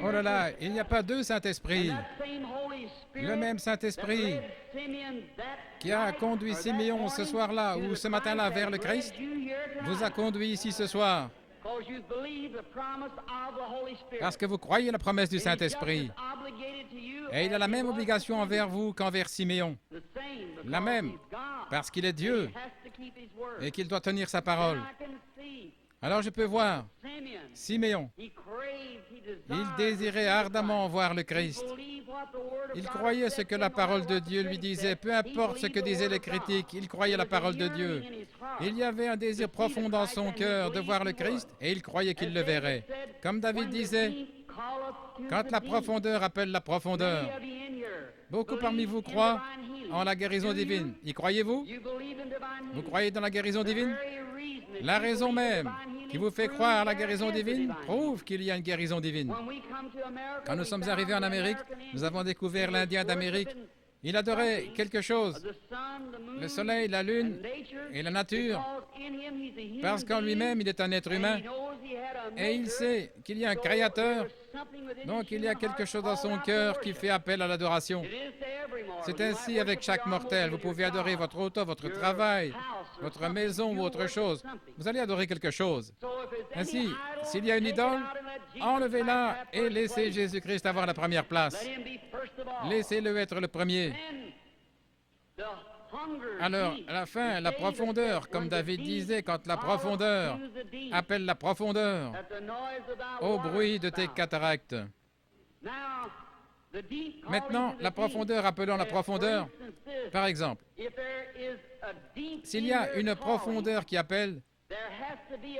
Oh là là, il n'y a pas deux Saint-Esprits. Le même Saint-Esprit qui a conduit Siméon ce soir-là ou ce matin-là vers le Christ vous a conduit ici ce soir parce que vous croyez la promesse du Saint-Esprit. Et il a la même obligation envers vous qu'envers Siméon. La même, parce qu'il est Dieu et qu'il doit tenir sa parole. Alors je peux voir Siméon. Il désirait ardemment voir le Christ. Il croyait ce que la parole de Dieu lui disait, peu importe ce que disaient les critiques, il croyait la parole de Dieu. Il y avait un désir profond dans son cœur de voir le Christ et il croyait qu'il le verrait. Comme David disait, quand la profondeur appelle la profondeur. Beaucoup parmi vous croient en la guérison divine. Y croyez-vous? Vous croyez dans la guérison divine? La raison même qui vous fait croire à la guérison divine prouve qu'il y a une guérison divine. Quand nous sommes arrivés en Amérique, nous avons découvert l'Indien d'Amérique. Il adorait quelque chose, le soleil, la lune et la nature, parce qu'en lui-même, il est un être humain. Et il sait qu'il y a un créateur, donc il y a quelque chose dans son cœur qui fait appel à l'adoration. C'est ainsi avec chaque mortel. Vous pouvez adorer votre auto, votre travail, votre maison ou autre chose. Vous allez adorer quelque chose. Ainsi, s'il y a une idole, enlevez-la et laissez Jésus-Christ avoir la première place. Laissez-le être le premier. Alors, à la fin, la profondeur, comme David disait, quand la profondeur appelle la profondeur, au bruit de tes cataractes. Maintenant, la profondeur appelant la profondeur, par exemple, s'il y a une profondeur qui appelle,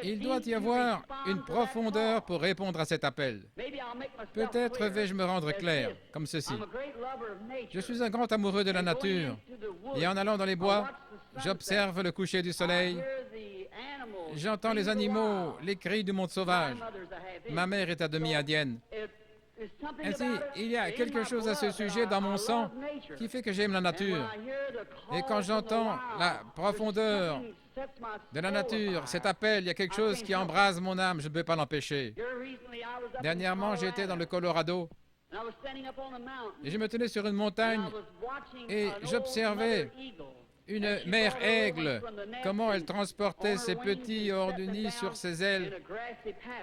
il doit y avoir une profondeur pour répondre à cet appel. Peut-être vais-je me rendre clair, comme ceci. Je suis un grand amoureux de la nature, et en allant dans les bois, j'observe le coucher du soleil, j'entends les animaux, les cris du monde sauvage. Ma mère est à demi indienne. Ainsi, il y a quelque chose à ce sujet dans mon sang qui fait que j'aime la nature. Et quand j'entends la profondeur de la nature, cet appel, il y a quelque chose qui embrase mon âme, je ne peux pas l'empêcher. Dernièrement, j'étais dans le Colorado et je me tenais sur une montagne et j'observais une mère aigle, comment elle transportait ses petits hors du nid sur ses ailes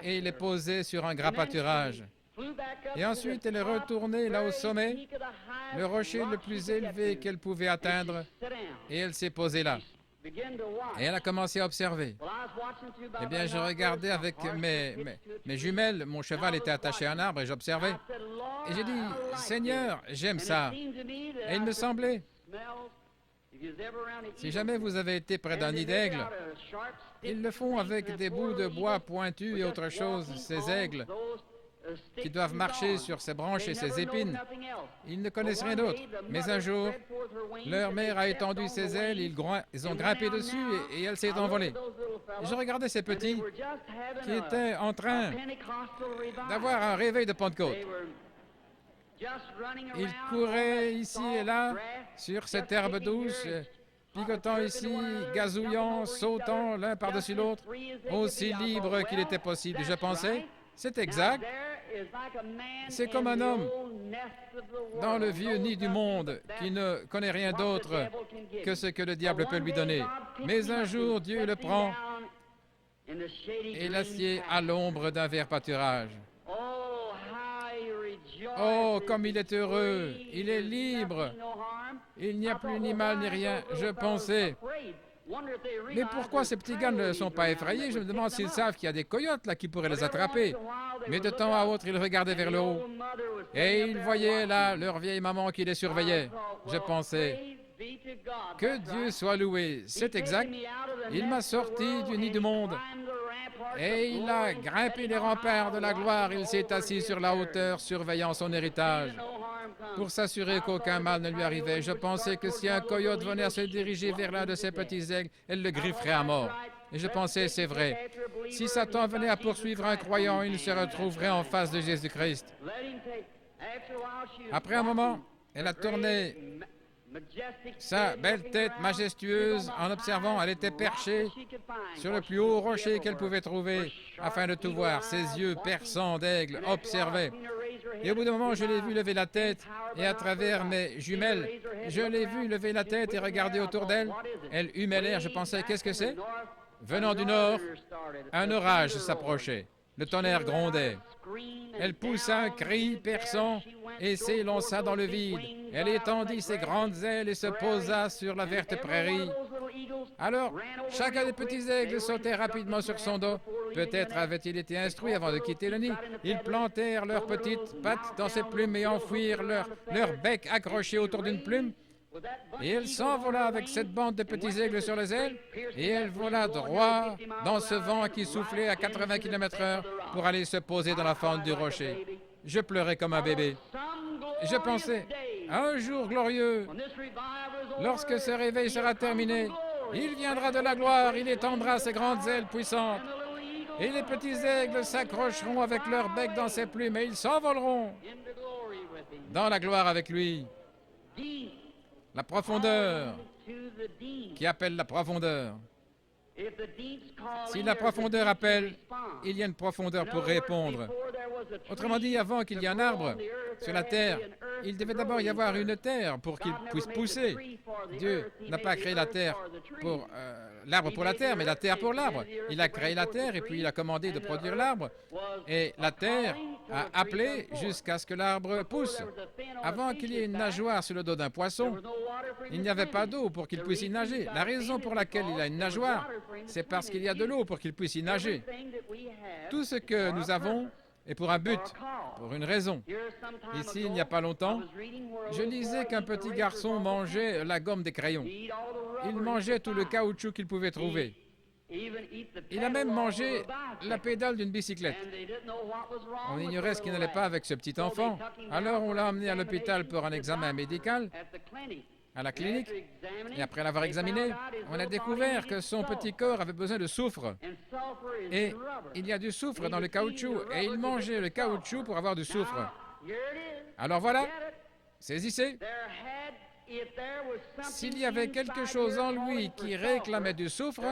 et les posait sur un grand pâturage. Et ensuite, elle est retournée là au sommet, le rocher le plus élevé qu'elle pouvait atteindre, et elle s'est posée là. Et elle a commencé à observer. Eh bien, je regardais avec mes jumelles, mon cheval était attaché à un arbre et j'observais. Et j'ai dit, Seigneur, j'aime ça. Et il me semblait, si jamais vous avez été près d'un nid d'aigle, ils le font avec des bouts de bois pointus et autre chose, ces aigles qui doivent marcher sur ses branches et ses épines. Ils ne connaissent rien d'autre. Mais un jour, leur mère a étendu ses ailes, ils ont grimpé dessus et elle s'est envolée. Et je regardais ces petits qui étaient en train d'avoir un réveil de Pentecôte. Ils couraient ici et là sur cette herbe douce, picotant ici, gazouillant, sautant l'un par-dessus l'autre, aussi libre qu'il était possible. Je pensais, c'est exact. C'est comme un homme dans le vieux nid du monde qui ne connaît rien d'autre que ce que le diable peut lui donner. Mais un jour, Dieu le prend et l'assied à l'ombre d'un vert pâturage. Oh, comme il est heureux, il est libre. Il n'y a plus ni mal ni rien. Je pensais, mais pourquoi ces petits gars ne sont pas effrayés? Je me demande s'ils savent qu'il y a des coyotes là qui pourraient les attraper. Mais de temps à autre, ils regardaient vers le haut. Et ils voyaient là leur vieille maman qui les surveillait. Je pensais, que Dieu soit loué. C'est exact. Il m'a sorti du nid du monde. Et il a grimpé les remparts de la gloire. Il s'est assis sur la hauteur, surveillant son héritage, pour s'assurer qu'aucun mal ne lui arrivait. Je pensais que si un coyote venait à se diriger vers l'un de ces petits aigles, elle le grifferait à mort. Et je pensais, c'est vrai. Si Satan venait à poursuivre un croyant, il se retrouverait en face de Jésus-Christ. Après un moment, elle a tourné Sa belle tête majestueuse, en observant, elle était perchée sur le plus haut rocher qu'elle pouvait trouver, afin de tout voir. Ses yeux perçants d'aigle observaient. Et au bout d'un moment, je l'ai vu lever la tête, et à travers mes jumelles, je l'ai vu lever la tête et regarder autour d'elle. Elle humait l'air, je pensais, qu'est-ce que c'est? Venant du nord, un orage s'approchait. Le tonnerre grondait. Elle poussa un cri perçant et s'élança dans le vide. Elle étendit ses grandes ailes et se posa sur la verte prairie. Alors, chacun des petits aigles sautait rapidement sur son dos. Peut-être avait-il été instruit avant de quitter le nid. Ils plantèrent leurs petites pattes dans ses plumes et enfouirent leur bec accroché autour d'une plume. Et elle s'envola avec cette bande de petits aigles sur les ailes, et elle vola droit dans ce vent qui soufflait à 80 km/h pour aller se poser dans la fente du rocher. Je pleurais comme un bébé. Je pensais, un jour glorieux, lorsque ce réveil sera terminé, il viendra de la gloire, il étendra ses grandes ailes puissantes, et les petits aigles s'accrocheront avec leur bec dans ses plumes, et ils s'envoleront dans la gloire avec lui. La profondeur, qui appelle la profondeur. Si la profondeur appelle, il y a une profondeur pour répondre. Autrement dit, avant qu'il y ait un arbre sur la terre, il devait d'abord y avoir une terre pour qu'il puisse pousser. Dieu n'a pas créé la terre pour l'arbre pour la terre, mais la terre pour l'arbre. Il a créé la terre et puis il a commandé de produire l'arbre. Et la terre a appelé jusqu'à ce que l'arbre pousse. Avant qu'il y ait une nageoire sur le dos d'un poisson, il n'y avait pas d'eau pour qu'il puisse y nager. La raison pour laquelle il a une nageoire, c'est parce qu'il y a de l'eau pour qu'il puisse y nager. Tout ce que nous avons est pour un but, pour une raison. Ici, il n'y a pas longtemps, je lisais qu'un petit garçon mangeait la gomme des crayons. Il mangeait tout le caoutchouc qu'il pouvait trouver. Il a même mangé la pédale d'une bicyclette. On ignorait ce qui n'allait pas avec ce petit enfant. Alors on l'a emmené à l'hôpital pour un examen médical, à la clinique. Et après l'avoir examiné, on a découvert que son petit corps avait besoin de soufre. Et il y a du soufre dans le caoutchouc. Et il mangeait le caoutchouc pour avoir du soufre. Alors voilà, saisissez. S'il y avait quelque chose en lui qui réclamait du soufre,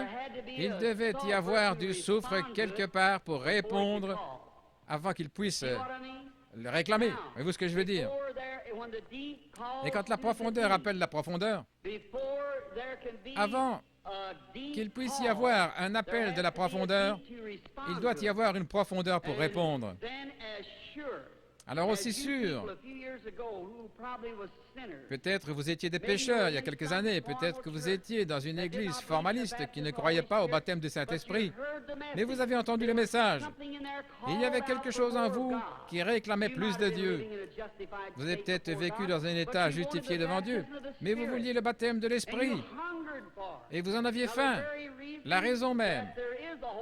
il devait y avoir du soufre quelque part pour répondre avant qu'il puisse le réclamer. Voyez-vous ce que je veux dire? Et quand la profondeur appelle la profondeur, avant qu'il puisse y avoir un appel de la profondeur, il doit y avoir une profondeur pour répondre. Alors aussi sûr, peut-être vous étiez des pécheurs il y a quelques années, peut-être que vous étiez dans une église formaliste qui ne croyait pas au baptême du Saint-Esprit, mais vous avez entendu le message. Il y avait quelque chose en vous qui réclamait plus de Dieu. Vous avez peut-être vécu dans un état justifié devant Dieu, mais vous vouliez le baptême de l'Esprit et vous en aviez faim. La raison même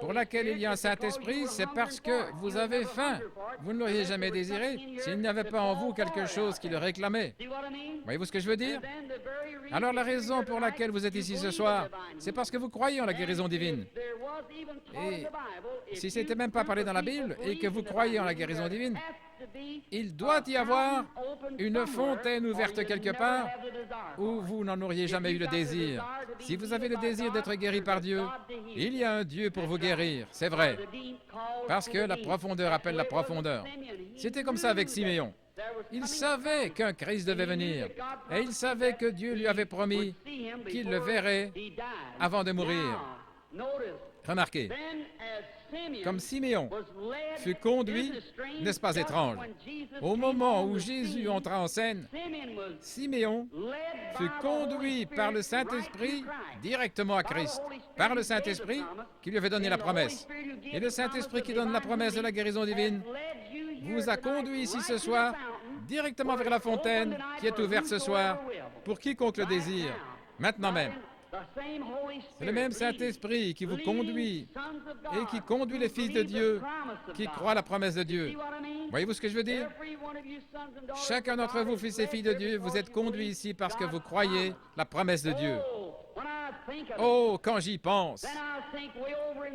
pour laquelle il y a un Saint-Esprit, c'est parce que vous avez faim. Vous ne l'auriez jamais désiré s'il n'y avait pas en vous quelque chose qui le réclamait. Voyez-vous ce que je veux dire? Alors la raison pour laquelle vous êtes ici ce soir, c'est parce que vous croyez en la guérison divine. Et si ce n'était même pas parlé dans la Bible et que vous croyez en la guérison divine, il doit y avoir une fontaine ouverte quelque part où vous n'en auriez jamais eu le désir. Si vous avez le désir d'être guéri par Dieu, il y a un Dieu pour vous guérir, c'est vrai. Parce que la profondeur appelle la profondeur. C'était comme ça avec Siméon. Il savait qu'un Christ devait venir et il savait que Dieu lui avait promis qu'il le verrait avant de mourir. Remarquez, comme Siméon fut conduit, n'est-ce pas étrange? Au moment où Jésus entra en scène, Siméon fut conduit par le Saint-Esprit directement à Christ, par le Saint-Esprit qui lui avait donné la promesse. Et le Saint-Esprit qui donne la promesse de la guérison divine vous a conduit ici ce soir directement vers la fontaine qui est ouverte ce soir pour quiconque le désire, maintenant même. C'est le même Saint-Esprit qui vous conduit et qui conduit les fils de Dieu qui croient à la promesse de Dieu. Voyez-vous ce que je veux dire? Chacun d'entre vous, fils et filles de Dieu, vous êtes conduits ici parce que vous croyez la promesse de Dieu. Oh, quand j'y pense!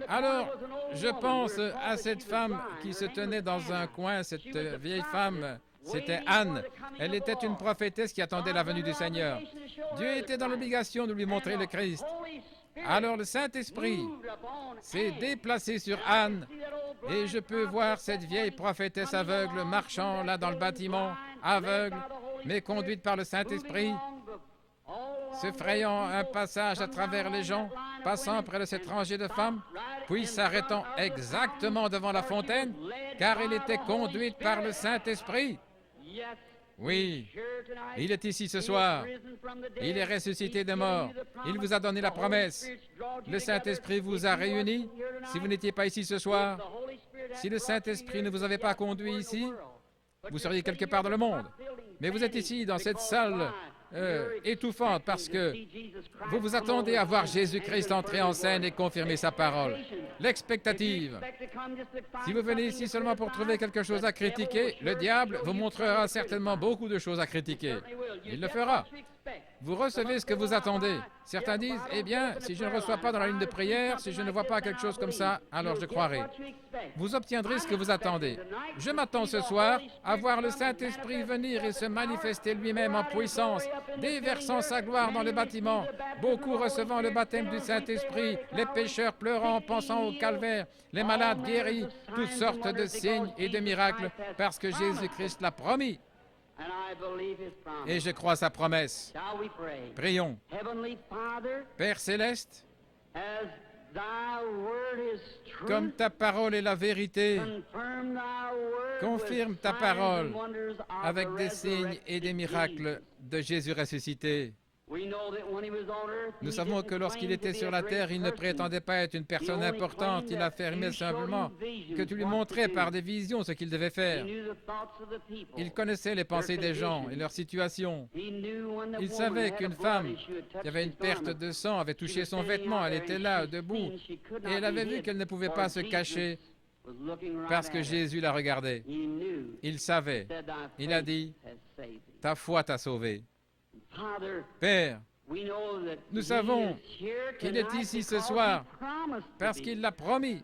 Alors, je pense à cette femme qui se tenait dans un coin, cette vieille femme, C'était Anne. Elle était une prophétesse qui attendait la venue du Seigneur. Dieu était dans l'obligation de lui montrer le Christ. Alors le Saint-Esprit s'est déplacé sur Anne et je peux voir cette vieille prophétesse aveugle marchant là dans le bâtiment, aveugle, mais conduite par le Saint-Esprit, se frayant un passage à travers les gens, passant près de cette rangée de femmes, puis s'arrêtant exactement devant la fontaine, car elle était conduite par le Saint-Esprit. Oui, il est ici ce soir. Il est ressuscité des morts. Il vous a donné la promesse. Le Saint-Esprit vous a réunis. Si vous n'étiez pas ici ce soir, si le Saint-Esprit ne vous avait pas conduit ici, vous seriez quelque part dans le monde. Mais vous êtes ici, dans cette salle étouffante, parce que vous vous attendez à voir Jésus-Christ entrer en scène et confirmer sa parole. L'expectative. Si vous venez ici seulement pour trouver quelque chose à critiquer, le diable vous montrera certainement beaucoup de choses à critiquer. Il le fera. Vous recevez ce que vous attendez. Certains disent, eh bien, si je ne reçois pas dans la ligne de prière, si je ne vois pas quelque chose comme ça, alors je croirai. Vous obtiendrez ce que vous attendez. Je m'attends ce soir à voir le Saint-Esprit venir et se manifester lui-même en puissance, déversant sa gloire dans le bâtiment, beaucoup recevant le baptême du Saint-Esprit, les pécheurs pleurant, pensant au calvaire, les malades guéris, toutes sortes de signes et de miracles, parce que Jésus-Christ l'a promis. Et je crois sa promesse. Prions. Père céleste, comme ta parole est la vérité, confirme ta parole avec des signes et des miracles de Jésus ressuscité. Nous savons que lorsqu'il était sur la terre, il ne prétendait pas être une personne importante. Il affirmait simplement que tu lui montrais par des visions ce qu'il devait faire. Il connaissait les pensées des gens et leur situation. Il savait qu'une femme qui avait une perte de sang avait touché son vêtement. Elle était là, debout, et elle avait vu qu'elle ne pouvait pas se cacher parce que Jésus la regardait. Il savait. Il a dit, « Ta foi t'a sauvé. » Père, nous savons qu'il est ici ce soir parce qu'il l'a promis.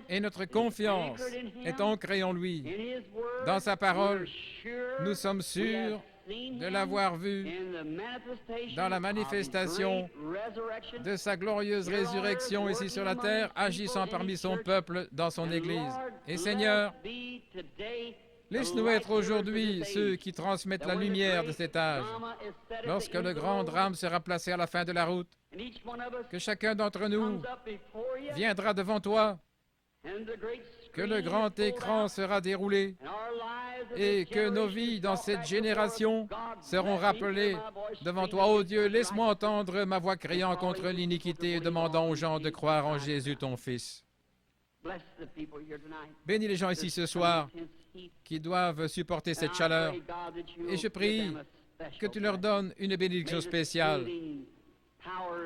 Et notre confiance est ancrée en lui. Dans sa parole, nous sommes sûrs de l'avoir vu dans la manifestation de sa glorieuse résurrection ici sur la terre, agissant parmi son peuple dans son Église. Et Seigneur, laisse-nous être aujourd'hui ceux qui transmettent la lumière de cet âge. Lorsque le grand drame sera placé à la fin de la route, que chacun d'entre nous viendra devant toi, que le grand écran sera déroulé et que nos vies dans cette génération seront rappelées devant toi. Ô Dieu, laisse-moi entendre ma voix criant contre l'iniquité et demandant aux gens de croire en Jésus ton Fils. Bénis les gens ici ce soir qui doivent supporter cette chaleur. Et je prie que tu leur donnes une bénédiction spéciale,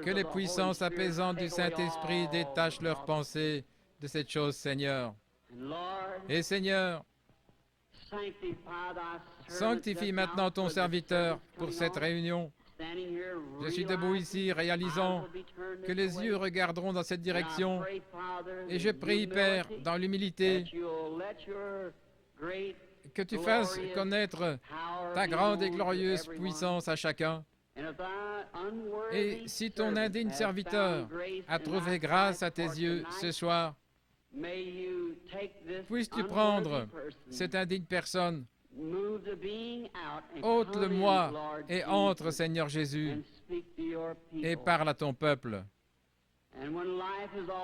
que les puissances apaisantes du Saint-Esprit détachent leurs pensées de cette chose, Seigneur. Et Seigneur, sanctifie maintenant ton serviteur pour cette réunion. Je suis debout ici, réalisant que les yeux regarderont dans cette direction. Et je prie, Père, dans l'humilité, que tu fasses connaître ta grande et glorieuse puissance à chacun. Et si ton indigne serviteur a trouvé grâce à tes yeux ce soir, puisses-tu prendre cette indigne personne, ôte-le-moi et entre, Seigneur Jésus, et parle à ton peuple.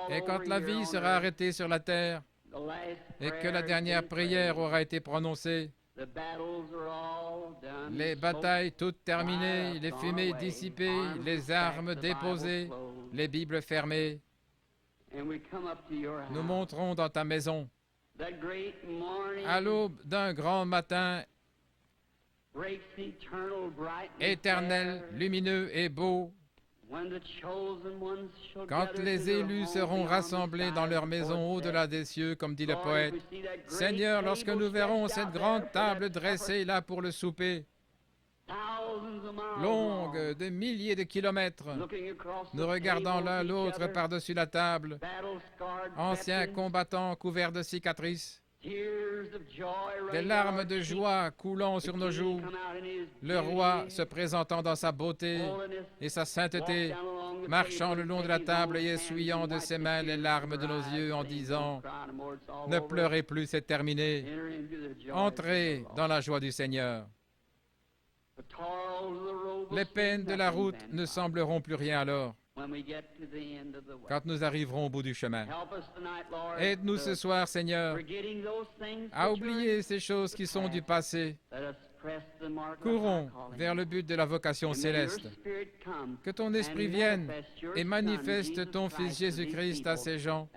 Et quand la vie sera arrêtée sur la terre, et que la dernière prière aura été prononcée, les batailles toutes terminées, les fumées dissipées, les armes déposées, les Bibles fermées, nous monterons dans ta maison. À l'aube d'un grand matin éternel, lumineux et beau, quand les élus seront rassemblés dans leur maison au-delà des cieux, comme dit le poète, Seigneur, lorsque nous verrons cette grande table dressée là pour le souper, longue de milliers de kilomètres, nous regardant l'un l'autre par-dessus la table, anciens combattants couverts de cicatrices, Des larmes de joie coulant sur nos joues, le roi se présentant dans sa beauté et sa sainteté, marchant le long de la table et essuyant de ses mains les larmes de nos yeux en disant « Ne pleurez plus, c'est terminé. Entrez dans la joie du Seigneur. » Les peines de la route ne sembleront plus rien alors, quand nous arriverons au bout du chemin. Aide-nous ce soir, Seigneur, à oublier ces choses qui sont du passé. Courons vers le but de la vocation céleste. Que ton esprit vienne et manifeste ton Fils Jésus-Christ à ces gens,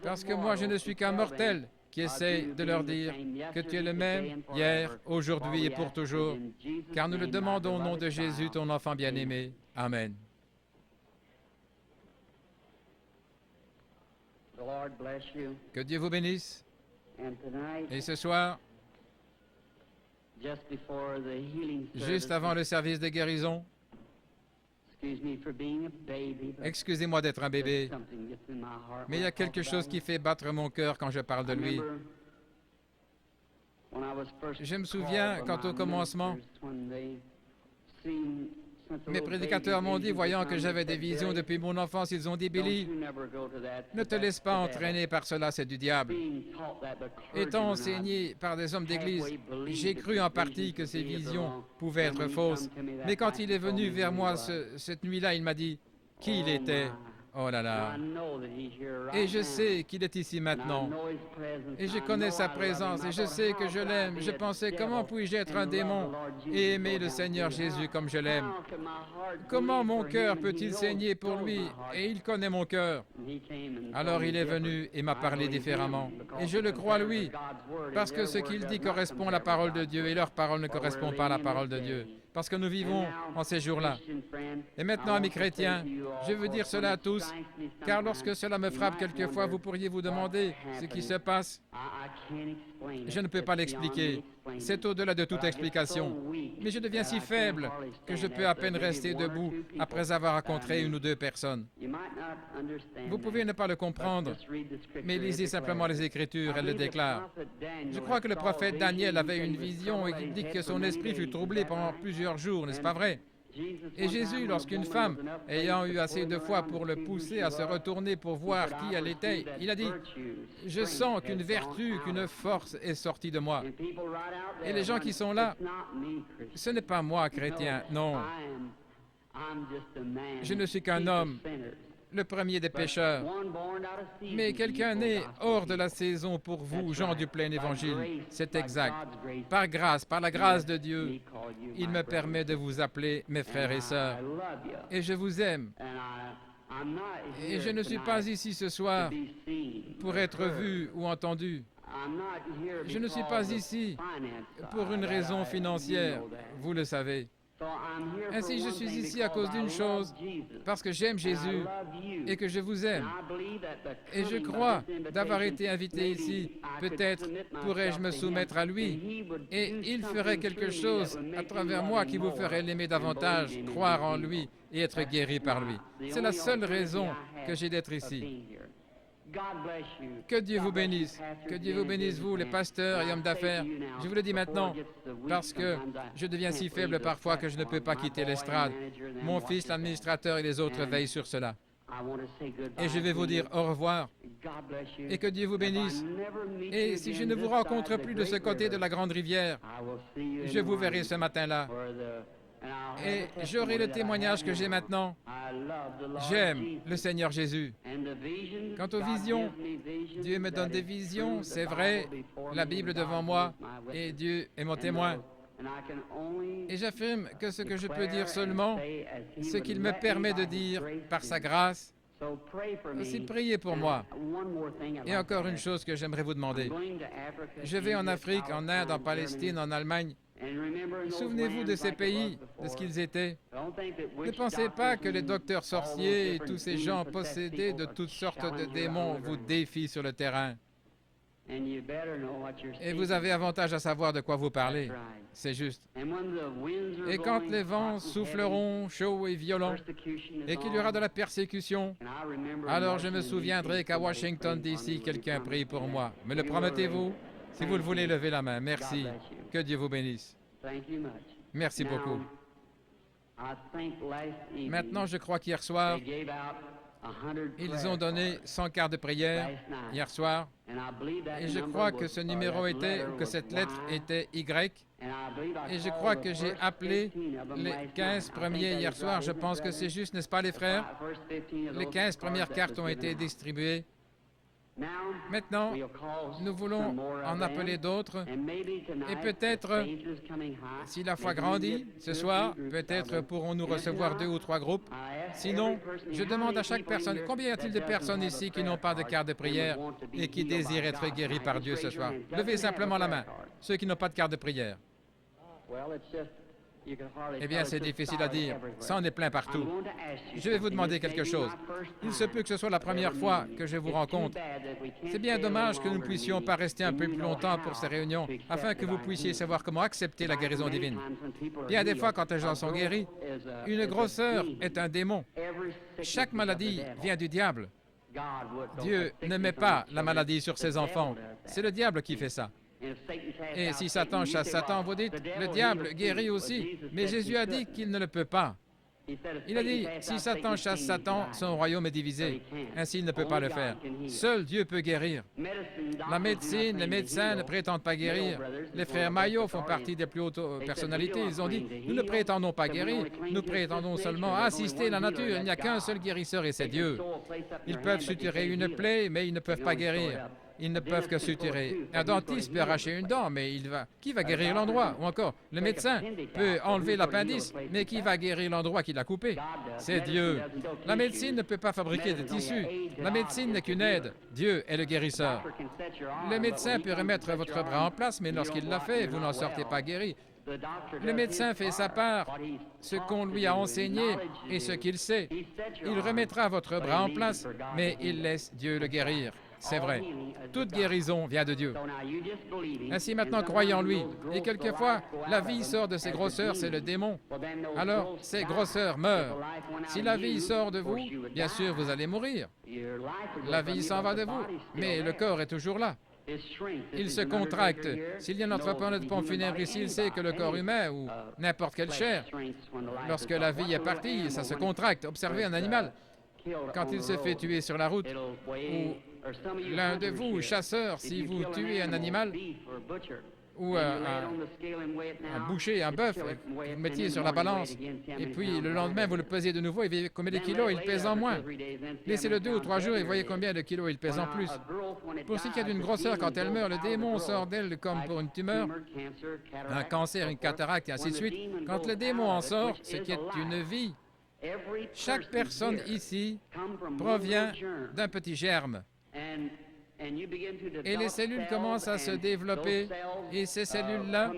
parce que moi je ne suis qu'un mortel qui essaie de leur dire que tu es le même hier, aujourd'hui et pour toujours, car nous le demandons au nom de Jésus, ton enfant bien-aimé. Amen. Que Dieu vous bénisse. Et ce soir, juste avant le service de guérison, excusez-moi d'être un bébé, mais il y a quelque chose qui fait battre mon cœur quand je parle de lui. Je me souviens quand au commencement, mes prédicateurs m'ont dit, voyant que j'avais des visions depuis mon enfance, ils ont dit, Billy, ne te laisse pas entraîner par cela, c'est du diable. Étant enseigné par des hommes d'église, j'ai cru en partie que ces visions pouvaient être fausses. Mais quand il est venu vers moi cette nuit-là, il m'a dit qui il était. Oh là là. Et je sais qu'il est ici maintenant. Et je connais sa présence et je sais que je l'aime. Je pensais, comment puis-je être un démon et aimer le Seigneur Jésus comme je l'aime? Comment mon cœur peut-il saigner pour lui? Et il connaît mon cœur. Alors il est venu et m'a parlé différemment. Et je le crois lui, parce que ce qu'il dit correspond à la parole de Dieu et leur parole ne correspond pas à la parole de Dieu. Parce que nous vivons en ces jours-là. Et maintenant, amis chrétiens, je veux dire cela à tous, car lorsque cela me frappe quelquefois, vous pourriez vous demander ce qui se passe. Je ne peux pas l'expliquer. C'est au-delà de toute explication. Mais je deviens si faible que je peux à peine rester debout après avoir rencontré une ou deux personnes. Vous pouvez ne pas le comprendre, mais lisez simplement les Écritures, elles le déclarent. Je crois que le prophète Daniel avait une vision et il dit que son esprit fut troublé pendant plusieurs jours, n'est-ce pas vrai? Et Jésus, lorsqu'une femme, ayant eu assez de foi pour le pousser à se retourner pour voir qui elle était, il a dit, « Je sens qu'une vertu, qu'une force est sortie de moi. » Et les gens qui sont là, ce n'est pas moi, chrétien, non. Je ne suis qu'un homme, le premier des pécheurs. Mais quelqu'un né hors de la saison pour vous, gens du plein évangile. C'est exact. Par grâce, par la grâce de Dieu, il me permet de vous appeler mes frères et sœurs. Et je vous aime. Et je ne suis pas ici ce soir pour être vu ou entendu. Je ne suis pas ici pour une raison financière, vous le savez. Ainsi, je suis ici à cause d'une chose, parce que j'aime Jésus et que je vous aime. Et je crois d'avoir été invité ici. Peut-être pourrais-je me soumettre à lui et il ferait quelque chose à travers moi qui vous ferait l'aimer davantage, croire en lui et être guéri par lui. C'est la seule raison que j'ai d'être ici. Que Dieu vous bénisse. Que Dieu vous bénisse, vous, les pasteurs et hommes d'affaires. Je vous le dis maintenant, parce que je deviens si faible parfois que je ne peux pas quitter l'estrade. Mon fils, l'administrateur et les autres veillent sur cela. Et je vais vous dire au revoir. Et que Dieu vous bénisse. Et si je ne vous rencontre plus de ce côté de la grande rivière, je vous verrai ce matin-là. Et j'aurai le témoignage que j'ai maintenant. J'aime le Seigneur Jésus. Quant aux visions, Dieu me donne des visions, c'est vrai, la Bible devant moi, et Dieu est mon témoin. Et j'affirme que ce que je peux dire seulement, ce qu'il me permet de dire par sa grâce, aussi priez pour moi. Et encore une chose que j'aimerais vous demander. Je vais en Afrique, en Inde, en Palestine, en Allemagne. Souvenez-vous de ces pays, de ce qu'ils étaient. Ne pensez pas que les docteurs sorciers et tous ces gens possédés de toutes sortes de démons vous défient sur le terrain. Et vous avez avantage à savoir de quoi vous parlez. C'est juste. Et quand les vents souffleront chauds et violents, et qu'il y aura de la persécution, alors je me souviendrai qu'à Washington, D.C., quelqu'un prie pour moi. Me le promettez-vous? Si vous le voulez, levez la main. Merci. Que Dieu vous bénisse. Merci beaucoup. Maintenant, je crois qu'hier soir, ils ont donné 100 cartes de prière hier soir. Et je crois que ce numéro était, ou que cette lettre était Y. Et je crois que j'ai appelé les 15 premiers hier soir. Je pense que c'est juste, n'est-ce pas les frères? Les 15 premières cartes ont été distribuées. Maintenant, nous voulons en appeler d'autres. Et peut-être, si la foi grandit ce soir, peut-être pourrons-nous recevoir 2 ou 3 groupes. Sinon, je demande à chaque personne, combien y a-t-il de personnes ici qui n'ont pas de carte de prière et qui désirent être guéris par Dieu ce soir? Levez simplement la main, ceux qui n'ont pas de carte de prière. Eh bien, c'est difficile à dire. Ça en est plein partout. Je vais vous demander quelque chose. Il se peut que ce soit la première fois que je vous rencontre. C'est bien dommage que nous ne puissions pas rester un peu plus longtemps pour ces réunions, afin que vous puissiez savoir comment accepter la guérison divine. Bien des fois, quand les gens sont guéris, une grosseur est un démon. Chaque maladie vient du diable. Dieu ne met pas la maladie sur ses enfants. C'est le diable qui fait ça. Et si Satan chasse Satan, vous dites, le diable guérit aussi. Mais Jésus a dit qu'il ne le peut pas. Il a dit, si Satan chasse Satan, son royaume est divisé. Ainsi, il ne peut pas le faire. Seul Dieu peut guérir. La médecine, les médecins ne prétendent pas guérir. Les frères Maillot font partie des plus hautes personnalités. Ils ont dit, nous ne prétendons pas guérir, nous prétendons seulement assister la nature. Il n'y a qu'un seul guérisseur et c'est Dieu. Ils peuvent suturer une plaie, mais ils ne peuvent pas guérir. Ils ne peuvent que suturer. Un dentiste peut arracher une dent, mais qui va guérir l'endroit? Ou encore, le médecin peut enlever l'appendice, mais qui va guérir l'endroit qu'il a coupé? C'est Dieu. La médecine ne peut pas fabriquer de tissus. La médecine n'est qu'une aide. Dieu est le guérisseur. Le médecin peut remettre votre bras en place, mais lorsqu'il l'a fait, vous n'en sortez pas guéri. Le médecin fait sa part, ce qu'on lui a enseigné et ce qu'il sait. Il remettra votre bras en place, mais il laisse Dieu le guérir. C'est vrai. Toute guérison vient de Dieu. Ainsi, maintenant, croyez en lui. Et quelquefois, la vie sort de ses grosseurs, c'est le démon. Alors, ces grosseurs meurent. Si la vie sort de vous, bien sûr, vous allez mourir. La vie s'en va de vous, mais le corps est toujours là. Il se contracte. S'il y a un entrepreneur de pompe funèbre ici, il sait que le corps humain ou n'importe quelle chair, lorsque la vie est partie, ça se contracte. Observez un animal. Quand il se fait tuer sur la route, ou l'un de vous, chasseurs, si vous tuez un animal, ou un boucher, un bœuf, vous le mettiez sur la balance, et puis le lendemain, vous le pesez de nouveau, et vous voyez combien de kilos il pèse en moins. Laissez-le 2 ou 3 jours et voyez combien de kilos il pèse en plus. Pour ce qui est d'une grosseur, quand elle meurt, le démon sort d'elle comme pour une tumeur, un cancer, une cataracte, et ainsi de suite. Quand le démon en sort, ce qui est une vie, chaque personne ici provient d'un petit germe. Et les cellules commencent à se développer, et ces cellules-là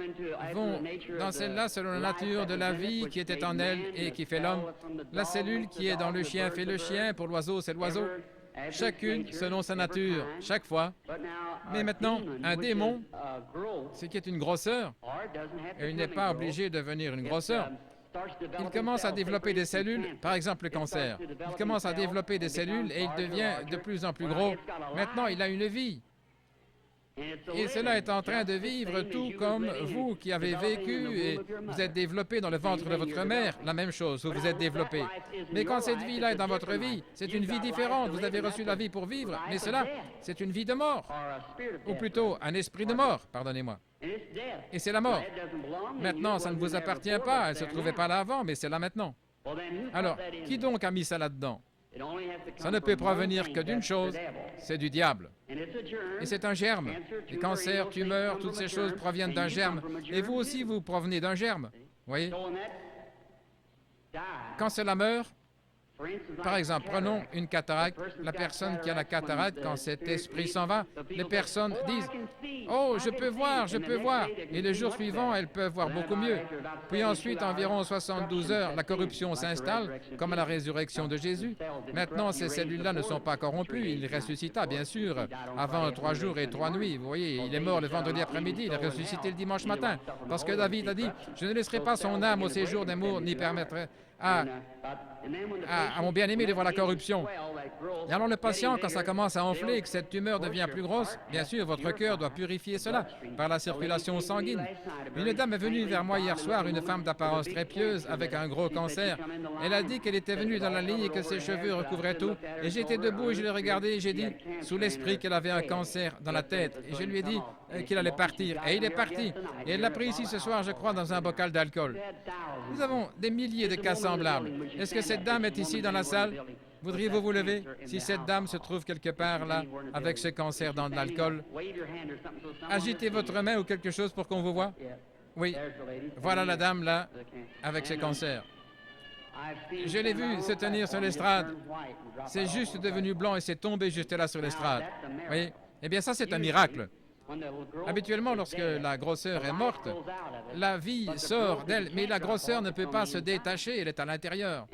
vont dans celle-là selon la nature de la vie qui était en elle et qui fait l'homme. La cellule qui est dans le chien fait le chien, pour l'oiseau c'est l'oiseau. Chacune selon sa nature, chaque fois. Mais maintenant, un démon, ce qui est une grosseur, et il n'est pas obligé de devenir une grosseur. Il commence à développer des cellules, par exemple le cancer. Il commence à développer des cellules et il devient de plus en plus gros. Maintenant, il a une vie. Et cela est en train de vivre tout comme vous qui avez vécu et vous êtes développé dans le ventre de votre mère. La même chose, vous vous êtes développé. Mais quand cette vie-là est dans votre vie, c'est une vie différente. Vous avez reçu la vie pour vivre, mais cela, c'est une vie de mort. Ou plutôt, un esprit de mort, pardonnez-moi. Et c'est la mort. Maintenant, ça ne vous appartient pas, elle ne se trouvait pas là avant, mais c'est là maintenant. Alors, qui donc a mis ça là-dedans? Ça ne peut provenir que d'une chose, c'est du diable. Et c'est un germe. Les cancers, tumeurs, toutes ces choses proviennent d'un germe. Et vous aussi, vous provenez d'un germe. Voyez? Quand cela meurt, Par exemple, prenons une cataracte. La personne qui a la cataracte, quand cet esprit s'en va, les personnes disent « Oh, je peux voir, je peux voir ». Et le jour suivant, elles peuvent voir beaucoup mieux. Puis ensuite, environ 72 heures, la corruption s'installe, comme à la résurrection de Jésus. Maintenant, ces cellules-là ne sont pas corrompues. Il ressuscita, bien sûr, avant 3 jours et 3 nuits. Vous voyez, il est mort le vendredi après-midi, il est ressuscité le dimanche matin. Parce que David a dit « Je ne laisserai pas son âme au séjour des morts, ni permettrai à mon bien-aimé de voir la corruption. » Et alors le patient, quand ça commence à enfler et que cette tumeur devient plus grosse, bien sûr, votre cœur doit purifier cela par la circulation sanguine. Une dame est venue vers moi hier soir, une femme d'apparence très pieuse avec un gros cancer. Elle a dit qu'elle était venue dans la ligne et que ses cheveux recouvraient tout. Et j'étais debout et je l'ai regardée et j'ai dit, sous l'esprit, qu'elle avait un cancer dans la tête. Et je lui ai dit qu'il allait partir. Et il est parti. Et elle l'a pris ici ce soir, je crois, dans un bocal d'alcool. Nous avons des milliers de cas semblables. Est-ce que cette dame est ici dans la salle? Voudriez-vous vous lever si cette dame se trouve quelque part là, avec ce cancer dans de l'alcool? Agitez votre main ou quelque chose pour qu'on vous voie. Oui, voilà la dame là, avec ce cancer. Je l'ai vu se tenir sur l'estrade. C'est juste devenu blanc et c'est tombé juste là sur l'estrade. Oui, eh bien ça c'est un miracle. Habituellement, lorsque la grosseur est morte, la vie sort d'elle, mais la grosseur ne peut pas se détacher, elle est à l'intérieur.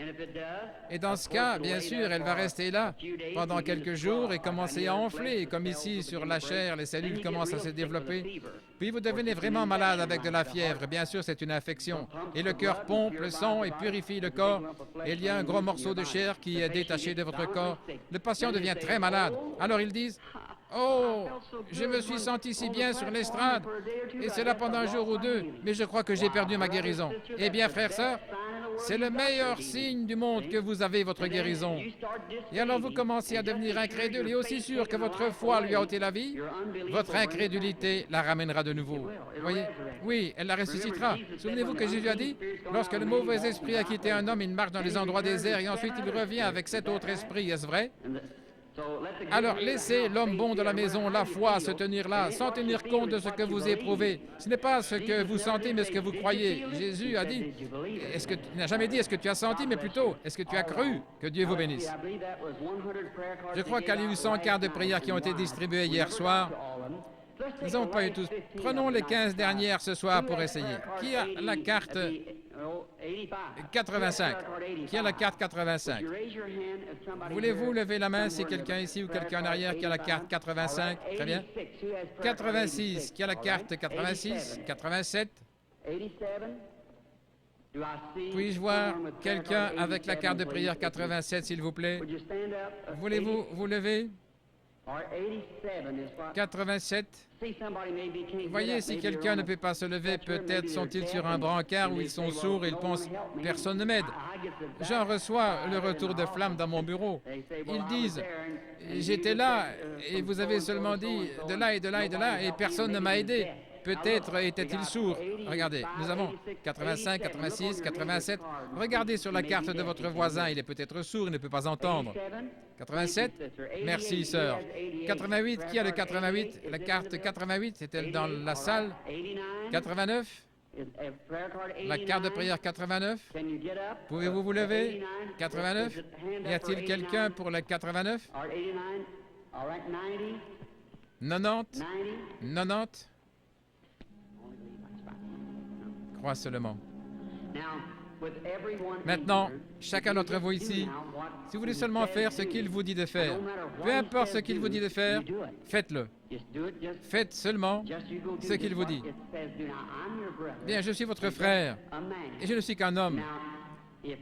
Et dans ce cas, bien sûr, elle va rester là pendant quelques jours et commencer à enfler, comme ici sur la chair, les cellules commencent à se développer. Puis vous devenez vraiment malade avec de la fièvre, bien sûr, c'est une infection. Et le cœur pompe le sang et purifie le corps. Et il y a un gros morceau de chair qui est détaché de votre corps. Le patient devient très malade. Alors ils disent, oh, je me suis senti si bien sur l'estrade, et c'est là pendant un jour ou deux, mais je crois que j'ai perdu ma guérison. Eh bien, frères, sœurs, c'est le meilleur signe du monde que vous avez votre guérison. Et alors vous commencez à devenir incrédule, et aussi sûr que votre foi lui a ôté la vie, votre incrédulité la ramènera de nouveau. Vous voyez? Oui, elle la ressuscitera. Souvenez-vous que Jésus a dit, lorsque le mauvais esprit a quitté un homme, il marche dans les endroits déserts, et ensuite il revient avec 7 autres esprits. Est-ce vrai? Alors, laissez l'homme bon de la maison, la foi, se tenir là, sans tenir compte de ce que vous éprouvez. Ce n'est pas ce que vous sentez, mais ce que vous croyez. Jésus a dit, il n'a jamais dit est-ce que tu as senti, mais plutôt, est-ce que tu as cru? Que Dieu vous bénisse. Je crois qu'il y a eu 100 cartes de prière qui ont été distribuées hier soir. Nous n'avons pas eu tous. Prenons les 15 dernières ce soir pour essayer. Qui a la carte 85? Qui a la carte 85? Voulez-vous lever la main si quelqu'un ici ou quelqu'un en arrière qui a la carte 85? Très bien. 86. Qui a la carte 86? 87? Puis-je voir quelqu'un avec la carte de prière 87, s'il vous plaît? Voulez-vous vous lever? 87. Voyez, si quelqu'un ne peut pas se lever, peut-être sont-ils sur un brancard où ils sont sourds et ils pensent « personne ne m'aide ». J'en reçois le retour de flamme dans mon bureau. Ils disent « j'étais là et vous avez seulement dit de là et de là et de là et personne ne m'a aidé ». Peut-être était-il sourd. Regardez, nous avons 85, 86, 87. Regardez sur la carte de votre voisin, il est peut-être sourd, il ne peut pas entendre. 87? Merci, sœur. 88, qui a le 88? La carte 88, est-elle dans la salle? 89? La carte de prière 89? Pouvez-vous vous lever? 89? Y a-t-il quelqu'un pour le 89? 90? 90? Crois seulement. Maintenant, chacun d'entre vous ici, si vous voulez seulement faire ce qu'il vous dit de faire, peu importe ce qu'il vous dit de faire, faites-le. Faites seulement ce qu'il vous dit. Bien, je suis votre frère et je ne suis qu'un homme.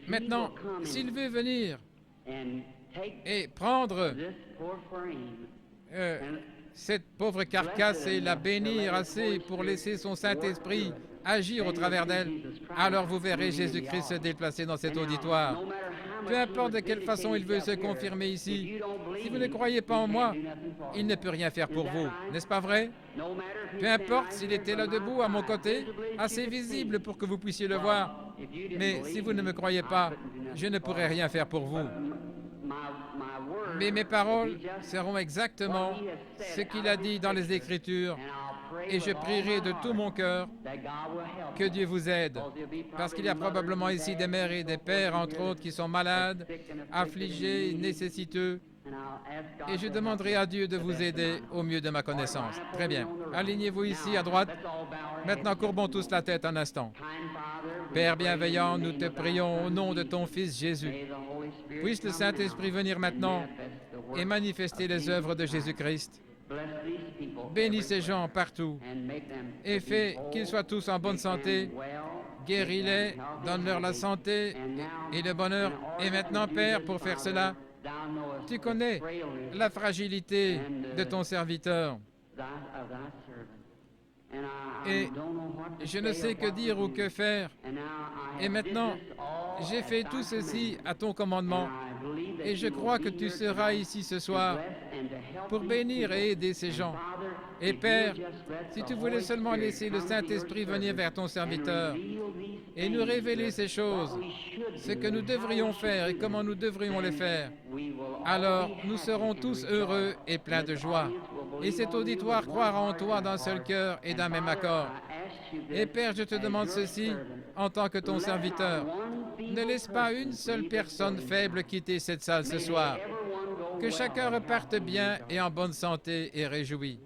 Maintenant, s'il veut venir et prendre cette pauvre carcasse et la bénir assez pour laisser son Saint-Esprit agir au travers d'elle, alors vous verrez Jésus-Christ se déplacer dans cet auditoire. Peu importe de quelle façon il veut se confirmer ici, si vous ne croyez pas en moi, il ne peut rien faire pour vous, n'est-ce pas vrai? Peu importe s'il était là debout à mon côté, assez visible pour que vous puissiez le voir, mais si vous ne me croyez pas, je ne pourrai rien faire pour vous. Mais mes paroles seront exactement ce qu'il a dit dans les Écritures. Et je prierai de tout mon cœur que Dieu vous aide. Parce qu'il y a probablement ici des mères et des pères, entre autres, qui sont malades, affligés, nécessiteux. Et je demanderai à Dieu de vous aider au mieux de ma connaissance. Très bien. Alignez-vous ici à droite. Maintenant, courbons tous la tête un instant. Père bienveillant, nous te prions au nom de ton Fils Jésus. Puisse le Saint-Esprit venir maintenant et manifester les œuvres de Jésus-Christ. Bénis ces gens partout et fais qu'ils soient tous en bonne santé. Guéris-les, donne-leur la santé et le bonheur. Et maintenant, Père, pour faire cela, tu connais la fragilité de ton serviteur. Et je ne sais que dire ou que faire. Et maintenant, j'ai fait tout ceci à ton commandement. Et je crois que tu seras ici ce soir pour bénir et aider ces gens. Et Père, si tu voulais seulement laisser le Saint-Esprit venir vers ton serviteur et nous révéler ces choses, ce que nous devrions faire et comment nous devrions les faire, alors nous serons tous heureux et pleins de joie. Et cet auditoire croira en toi d'un seul cœur et d'un même accord. Et Père, je te demande ceci en tant que ton serviteur. Ne laisse pas une seule personne faible quitter cette salle ce soir. Que chacun reparte bien et en bonne santé et réjoui.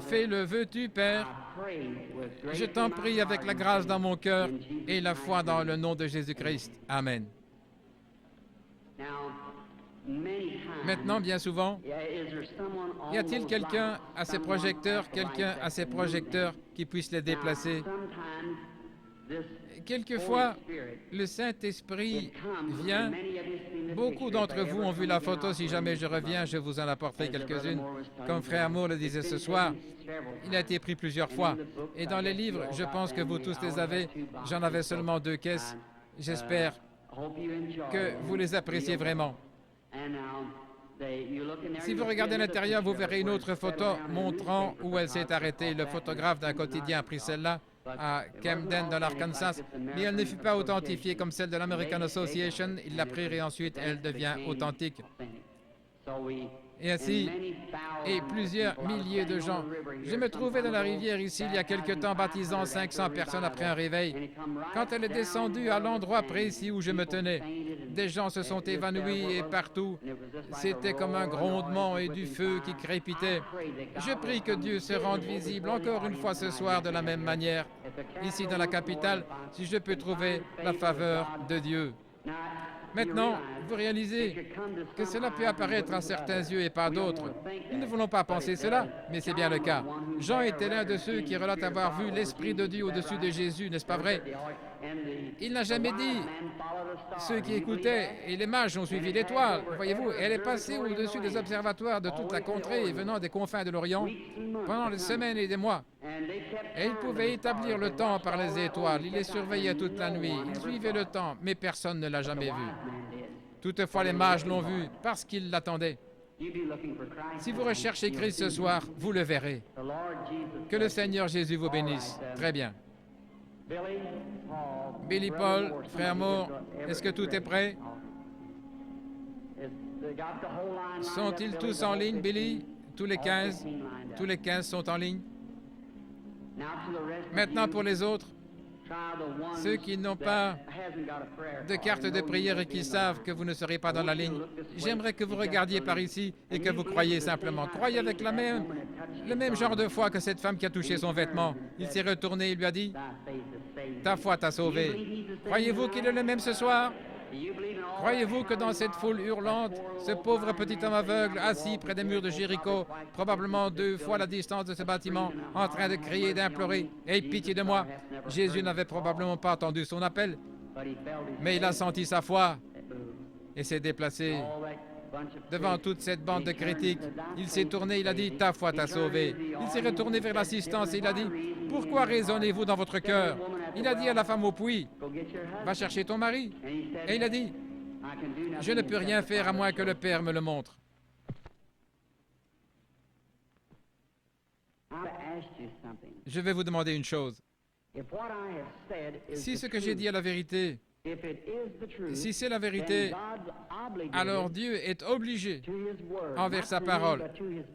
Fais-le, veux-tu, Père? Je t'en prie avec la grâce dans mon cœur et la foi dans le nom de Jésus-Christ. Amen. Maintenant, bien souvent, y a-t-il quelqu'un à ses projecteurs qui puisse les déplacer? Quelquefois, le Saint-Esprit vient. Beaucoup d'entre vous ont vu la photo. Si jamais je reviens, je vous en apporterai quelques-unes. Comme Frère Moore le disait ce soir, il a été pris plusieurs fois. Et dans les livres, je pense que vous tous les avez. J'en avais seulement 2 caisses. J'espère que vous les appréciez vraiment. Si vous regardez à l'intérieur, vous verrez une autre photo montrant où elle s'est arrêtée. Le photographe d'un quotidien a pris celle-là à Camden, dans l'Arkansas, mais elle ne fut pas authentifiée comme celle de l'American Association. Il l'a prise et ensuite elle devient authentique. Et ainsi, et plusieurs milliers de gens. Je me trouvais dans la rivière ici il y a quelque temps, baptisant 500 personnes après un réveil. Quand elle est descendue à l'endroit précis où je me tenais, des gens se sont évanouis et partout, c'était comme un grondement et du feu qui crépitait. Je prie que Dieu se rende visible encore une fois ce soir de la même manière, ici dans la capitale, si je peux trouver la faveur de Dieu. Maintenant, vous réalisez que cela peut apparaître à certains yeux et pas à d'autres. Nous ne voulons pas penser cela, mais c'est bien le cas. Jean était l'un de ceux qui relatent avoir vu l'Esprit de Dieu au-dessus de Jésus, n'est-ce pas vrai? Il n'a jamais dit ceux qui écoutaient, et les mages ont suivi l'étoile, voyez-vous, elle est passée au-dessus des observatoires de toute la contrée venant des confins de l'Orient pendant des semaines et des mois. Et il pouvait établir le temps par les étoiles, il les surveillait toute la nuit, il suivait le temps, mais personne ne l'a jamais vu. Toutefois, les mages l'ont vu parce qu'ils l'attendaient. Si vous recherchez Christ ce soir, vous le verrez. Que le Seigneur Jésus vous bénisse. Très bien. Billy Paul, Frère Moore, est-ce que tout est prêt? Sont-ils tous en ligne, Billy? Tous les 15? Tous les 15 sont en ligne? Maintenant pour les autres, ceux qui n'ont pas de carte de prière et qui savent que vous ne serez pas dans la ligne, j'aimerais que vous regardiez par ici et que vous croyiez simplement. Croyez avec le même genre de foi que cette femme qui a touché son vêtement. Il s'est retourné et lui a dit, « Ta foi t'a sauvé. » Croyez-vous qu'il est le même ce soir? Croyez-vous que dans cette foule hurlante, ce pauvre petit homme aveugle, assis près des murs de Jéricho, probablement 2 fois la distance de ce bâtiment, en train de crier et d'implorer, « Aie pitié de moi !» Jésus n'avait probablement pas entendu son appel, mais il a senti sa foi et s'est déplacé. Devant toute cette bande de critiques, il s'est tourné, il a dit, « Ta foi t'a sauvé. » Il s'est retourné vers l'assistance et il a dit, « Pourquoi raisonnez-vous dans votre cœur ?» Il a dit à la femme au puits, « Va chercher ton mari. » Et il a dit, « Je ne peux rien faire à moins que le Père me le montre. » Je vais vous demander une chose. Si ce que j'ai dit est la vérité, Si c'est la vérité, alors Dieu est obligé envers sa parole.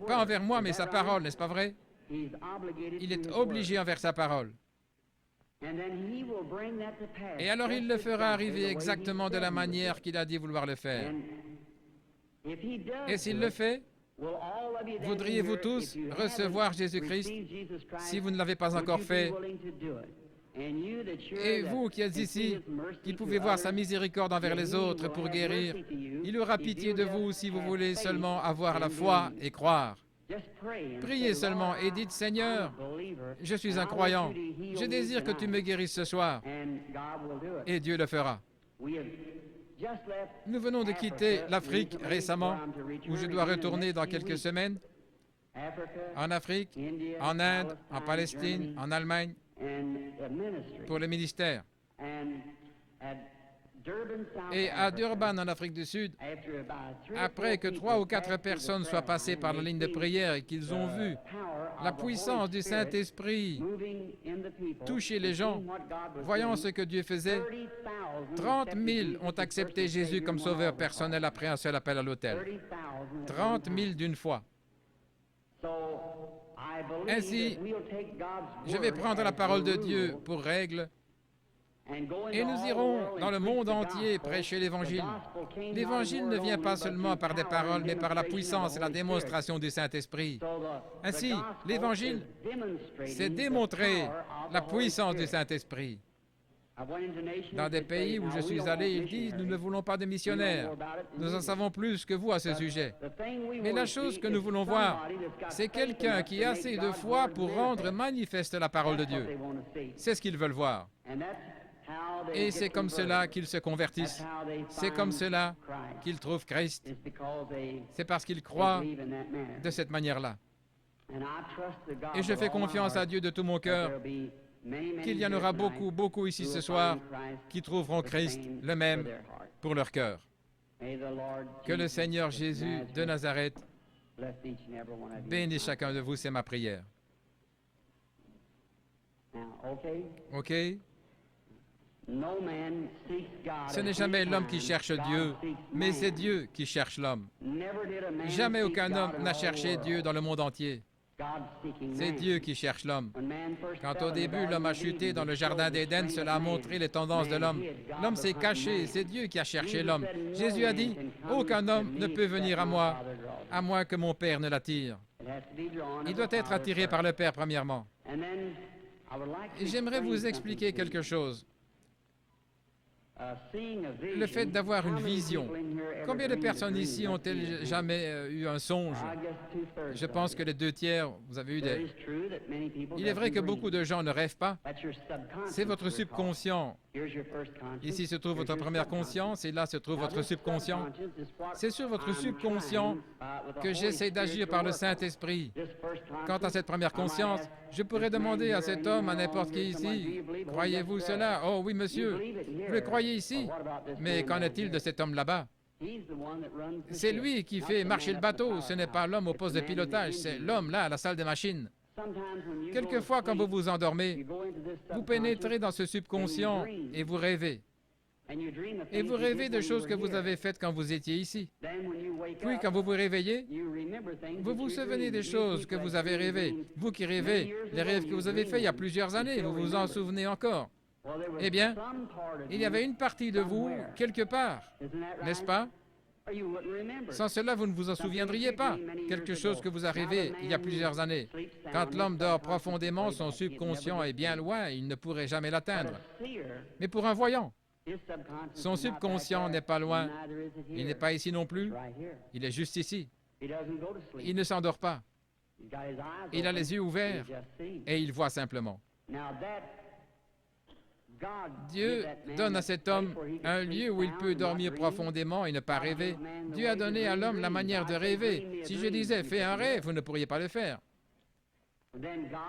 Pas envers moi, mais sa parole, n'est-ce pas vrai? Il est obligé envers sa parole. Et alors il le fera arriver exactement de la manière qu'il a dit vouloir le faire. Et s'il le fait, voudriez-vous tous recevoir Jésus-Christ si vous ne l'avez pas encore fait? Et vous qui êtes ici, qui pouvez voir sa miséricorde envers les autres pour guérir, il aura pitié de vous si vous voulez seulement avoir la foi et croire. Priez seulement et dites, Seigneur, je suis un croyant, je désire que tu me guérisses ce soir. Et Dieu le fera. Nous venons de quitter l'Afrique récemment, où je dois retourner dans quelques semaines, en Afrique, en Inde, en Palestine, en Allemagne, pour le ministère. Et à Durban, en Afrique du Sud, après que 3 ou 4 personnes soient passées par la ligne de prière et qu'ils ont vu la puissance du Saint-Esprit toucher les gens, voyant ce que Dieu faisait, 30 000 ont accepté Jésus comme sauveur personnel après un seul appel à l'autel. 30 000 d'une fois. Ainsi, je vais prendre la parole de Dieu pour règle et nous irons dans le monde entier prêcher l'Évangile. L'Évangile ne vient pas seulement par des paroles, mais par la puissance et la démonstration du Saint-Esprit. Ainsi, l'Évangile, c'est démontrer la puissance du Saint-Esprit. Dans des pays où je suis allé, ils disent, nous ne voulons pas de missionnaires. Nous en savons plus que vous à ce sujet. Mais la chose que nous voulons voir, c'est quelqu'un qui a assez de foi pour rendre manifeste la parole de Dieu. C'est ce qu'ils veulent voir. Et c'est comme cela qu'ils se convertissent. C'est comme cela qu'ils trouvent Christ. C'est parce qu'ils croient de cette manière-là. Et je fais confiance à Dieu de tout mon cœur qu'il y en aura beaucoup, beaucoup ici ce soir qui trouveront Christ le même pour leur cœur. Que le Seigneur Jésus de Nazareth bénisse chacun de vous, c'est ma prière. OK? Ce n'est jamais l'homme qui cherche Dieu, mais c'est Dieu qui cherche l'homme. Jamais aucun homme n'a cherché Dieu dans le monde entier. C'est Dieu qui cherche l'homme. Quand au début l'homme a chuté dans le jardin d'Éden, cela a montré les tendances de l'homme. L'homme s'est caché, c'est Dieu qui a cherché l'homme. Jésus a dit, aucun homme ne peut venir à moi, à moins que mon Père ne l'attire. Il doit être attiré par le Père premièrement. Et j'aimerais vous expliquer quelque chose. Le fait d'avoir une vision. Combien de personnes ici ont-elles jamais eu un songe? Je pense que les 2/3, vous avez eu des... Il est vrai que beaucoup de gens ne rêvent pas. C'est votre subconscient. Ici se trouve votre première conscience et là se trouve votre subconscient. C'est sur votre subconscient que j'essaie d'agir par le Saint-Esprit. Quant à cette première conscience, je pourrais demander à cet homme, à n'importe qui ici, « Croyez-vous cela? » « Oh oui, monsieur, vous le croyez ici? Mais qu'en est-il de cet homme là-bas? » C'est lui qui fait marcher le bateau, ce n'est pas l'homme au poste de pilotage, c'est l'homme là, à la salle des machines. Quelquefois, quand vous vous endormez, vous pénétrez dans ce subconscient et vous rêvez. Et vous rêvez de choses que vous avez faites quand vous étiez ici. Puis, quand vous vous réveillez, vous vous souvenez des choses que vous avez rêvées. Vous qui rêvez, les rêves que vous avez faits il y a plusieurs années, vous vous en souvenez encore. Eh bien, il y avait une partie de vous, quelque part, n'est-ce pas? Sans cela, vous ne vous en souviendriez pas. Quelque chose que vous avez rêvé il y a plusieurs années. Quand l'homme dort profondément, son subconscient est bien loin, il ne pourrait jamais l'atteindre. Mais pour un voyant, son subconscient n'est pas loin, il n'est pas ici non plus, il est juste ici. Il ne s'endort pas. Il a les yeux ouverts et il voit simplement. Dieu donne à cet homme un lieu où il peut dormir profondément et ne pas rêver. Dieu a donné à l'homme la manière de rêver. Si je disais, fais un rêve, vous ne pourriez pas le faire.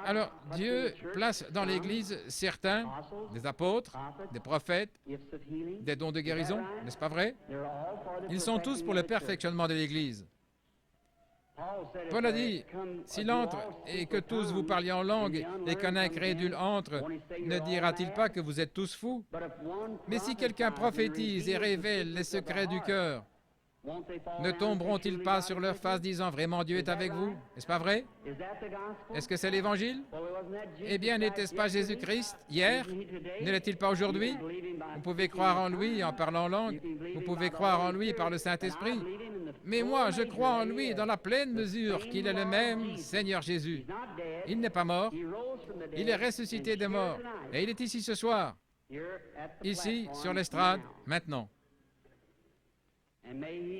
Alors, Dieu place dans l'Église certains, des apôtres, des prophètes, des dons de guérison, n'est-ce pas vrai? Ils sont tous pour le perfectionnement de l'Église. Paul a dit, s'il entre et que tous vous parliez en langue et qu'un incrédule entre, ne dira-t-il pas que vous êtes tous fous? Mais si quelqu'un prophétise et révèle les secrets du cœur, ne tomberont-ils pas sur leur face disant, vraiment Dieu est avec vous? N'est-ce pas vrai? Est-ce que c'est l'Évangile? Eh bien, n'était-ce pas Jésus-Christ hier? Ne l'est-il pas aujourd'hui? Vous pouvez croire en lui en parlant en langue. Vous pouvez croire en lui par le Saint-Esprit. Mais moi, je crois en lui dans la pleine mesure qu'il est le même Seigneur Jésus. Il n'est pas mort. Il est ressuscité des morts. Et il est ici ce soir. Ici, sur l'estrade, maintenant.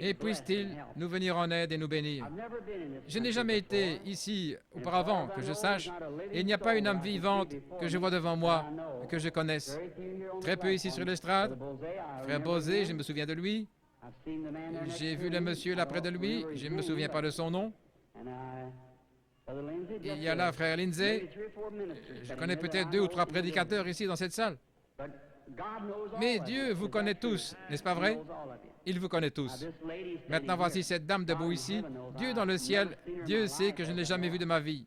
Et puisse-t-il nous venir en aide et nous bénir. Je n'ai jamais été ici auparavant, que je sache, et il n'y a pas une âme vivante que je vois devant moi, que je connaisse. Très peu ici sur l'estrade. Frère Bosé, je me souviens de lui. J'ai vu le monsieur là près de lui, je ne me souviens pas de son nom. Il y a là frère Lindsay. Je connais peut-être 2 ou 3 prédicateurs ici dans cette salle. Mais Dieu vous connaît tous, n'est-ce pas vrai? Il vous connaît tous. Maintenant, voici cette dame debout ici. Dieu dans le ciel, Dieu sait que je ne l'ai jamais vue de ma vie.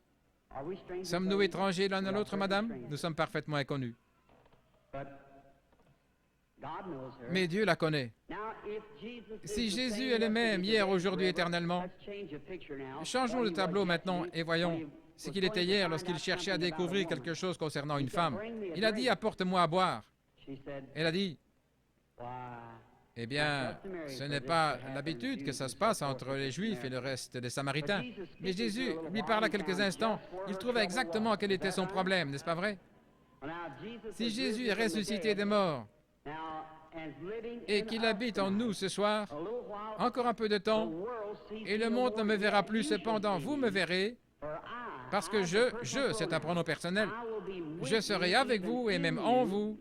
Sommes-nous étrangers l'un à l'autre, madame? Nous sommes parfaitement inconnus. Mais Dieu la connaît. Si Jésus est le même hier, aujourd'hui, éternellement, changeons le tableau maintenant et voyons ce qu'il était hier lorsqu'il cherchait à découvrir quelque chose concernant une femme. Il a dit, apporte-moi à boire. Elle a dit, eh bien, ce n'est pas l'habitude que ça se passe entre les Juifs et le reste des Samaritains. Mais Jésus lui parla quelques instants. Il trouvait exactement quel était son problème, n'est-ce pas vrai? Si Jésus est ressuscité des morts et qu'il habite en nous ce soir, encore un peu de temps, et le monde ne me verra plus, cependant, vous me verrez, parce que c'est un pronom personnel, je serai avec vous et même en vous,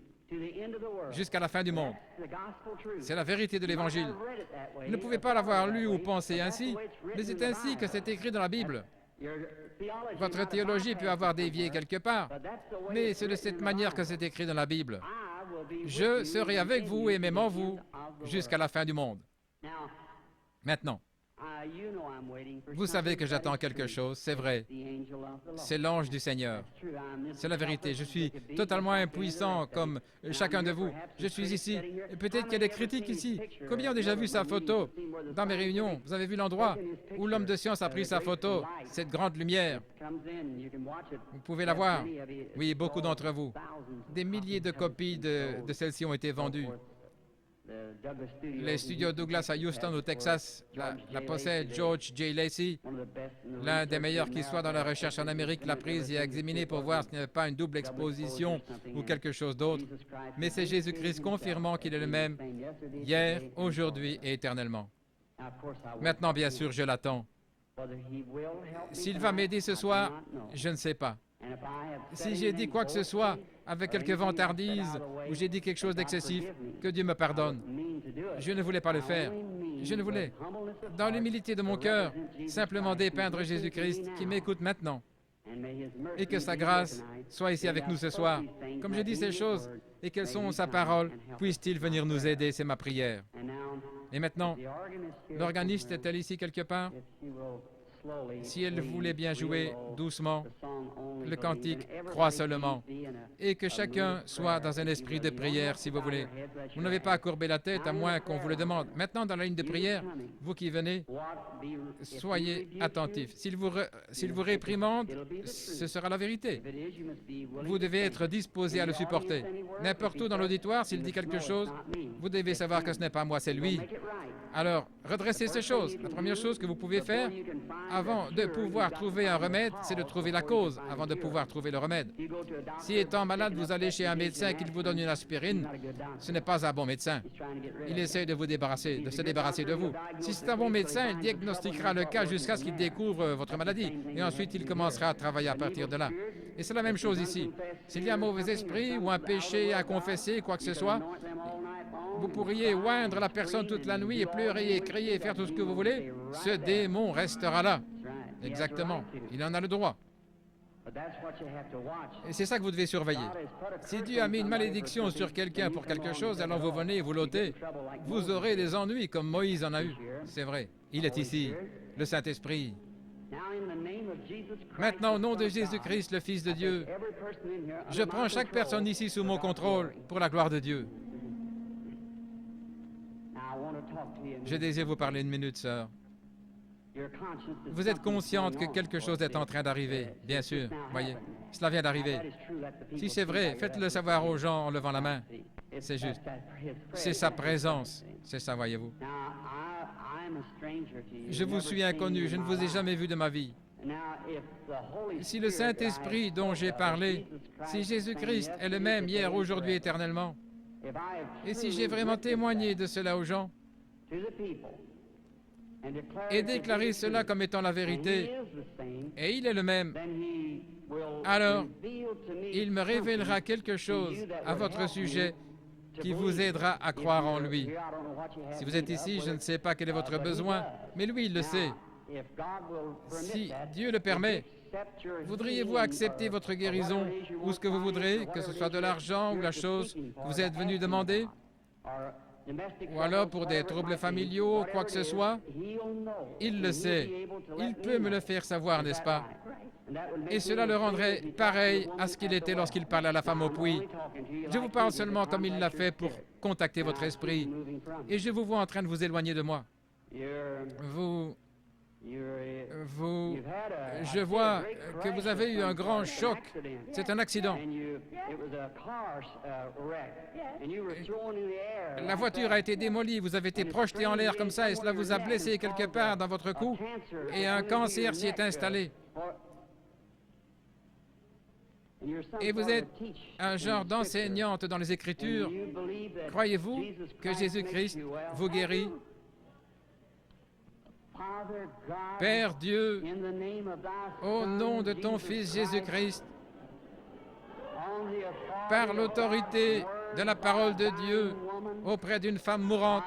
jusqu'à la fin du monde. C'est la vérité de l'Évangile. Vous ne pouvez pas l'avoir lu ou pensé ainsi, mais c'est ainsi que c'est écrit dans la Bible. Votre théologie peut avoir dévié quelque part, mais c'est de cette manière que c'est écrit dans la Bible. Je serai avec vous et même en vous, jusqu'à la fin du monde. Maintenant, vous savez que j'attends quelque chose, c'est vrai. C'est l'ange du Seigneur. C'est la vérité. Je suis totalement impuissant comme chacun de vous. Je suis ici. Peut-être qu'il y a des critiques ici. Combien ont déjà vu sa photo dans mes réunions? Vous avez vu l'endroit où l'homme de science a pris sa photo, cette grande lumière. Vous pouvez la voir. Oui, beaucoup d'entre vous. Des milliers de copies de celle-ci ont été vendues. Les studios Douglas à Houston, au Texas, la possède George J. Lacey, l'un des meilleurs qui soit dans la recherche en Amérique, l'a prise et a examiné pour voir s'il n'y avait pas une double exposition ou quelque chose d'autre. Mais c'est Jésus-Christ confirmant qu'il est le même hier, aujourd'hui et éternellement. Maintenant, bien sûr, je l'attends. S'il va m'aider ce soir, je ne sais pas. Si j'ai dit quoi que ce soit avec quelques vantardises ou j'ai dit quelque chose d'excessif, que Dieu me pardonne. Je ne voulais pas le faire. Je ne voulais, dans l'humilité de mon cœur, simplement dépeindre Jésus-Christ qui m'écoute maintenant. Et que sa grâce soit ici avec nous ce soir. Comme je dis ces choses et qu'elles sont sa parole, puisse-t-il venir nous aider, c'est ma prière. Et maintenant, l'organiste est-elle ici quelque part? Si elle voulait bien jouer doucement le cantique « Crois seulement » et que chacun soit dans un esprit de prière, si vous voulez. Vous n'avez pas à courber la tête à moins qu'on vous le demande. Maintenant, dans la ligne de prière, vous qui venez, soyez attentifs. S'il vous réprimande, ce sera la vérité. Vous devez être disposé à le supporter. N'importe où dans l'auditoire, s'il dit quelque chose, vous devez savoir que ce n'est pas moi, c'est lui. Alors, redressez ces choses. La première chose que vous pouvez faire, avant de pouvoir trouver un remède, c'est de trouver la cause, avant de pouvoir trouver le remède. Si étant malade, vous allez chez un médecin qui vous donne une aspirine, ce n'est pas un bon médecin. Il essaie de se débarrasser de vous. Si c'est un bon médecin, il diagnostiquera le cas jusqu'à ce qu'il découvre votre maladie. Et ensuite, il commencera à travailler à partir de là. Et c'est la même chose ici. S'il y a un mauvais esprit ou un péché à confesser, quoi que ce soit, vous pourriez oindre la personne toute la nuit et pleurer et crier et faire tout ce que vous voulez. Ce démon restera là. Exactement. Il en a le droit. Et c'est ça que vous devez surveiller. Si Dieu a mis une malédiction sur quelqu'un pour quelque chose, alors vous venez et vous l'ôtez. Vous aurez des ennuis comme Moïse en a eu. C'est vrai. Il est ici. Le Saint-Esprit. Maintenant, au nom de Jésus-Christ, le Fils de Dieu, je prends chaque personne ici sous mon contrôle pour la gloire de Dieu. Je désire vous parler une minute, sœur. Vous êtes consciente que quelque chose est en train d'arriver, bien sûr, voyez, cela vient d'arriver. Si c'est vrai, faites-le savoir aux gens en levant la main. C'est juste. C'est sa présence, c'est ça, voyez-vous. Je vous suis inconnu, je ne vous ai jamais vu de ma vie. Si le Saint-Esprit dont j'ai parlé, si Jésus-Christ est le même hier, aujourd'hui, éternellement, et si j'ai vraiment témoigné de cela aux gens, et déclaré cela comme étant la vérité, et il est le même, alors il me révélera quelque chose à votre sujet qui vous aidera à croire en lui. Si vous êtes ici, je ne sais pas quel est votre besoin, mais lui, il le sait. Si Dieu le permet, voudriez-vous accepter votre guérison ou ce que vous voudrez, que ce soit de l'argent ou la chose que vous êtes venu demander, ou alors pour des troubles familiaux, quoi que ce soit? Il le sait. Il peut me le faire savoir, n'est-ce pas? Et cela le rendrait pareil à ce qu'il était lorsqu'il parlait à la femme au puits. Je vous parle seulement comme il l'a fait pour contacter votre esprit. Et je vous vois en train de vous éloigner de moi. Je vois que vous avez eu un grand choc. C'est un accident. La voiture a été démolie, vous avez été projeté en l'air comme ça et cela vous a blessé quelque part dans votre cou et un cancer s'y est installé. Et vous êtes un genre d'enseignante dans les Écritures. Croyez-vous que Jésus-Christ vous guérit? Père Dieu, au nom de ton Fils Jésus-Christ, par l'autorité de la parole de Dieu auprès d'une femme mourante,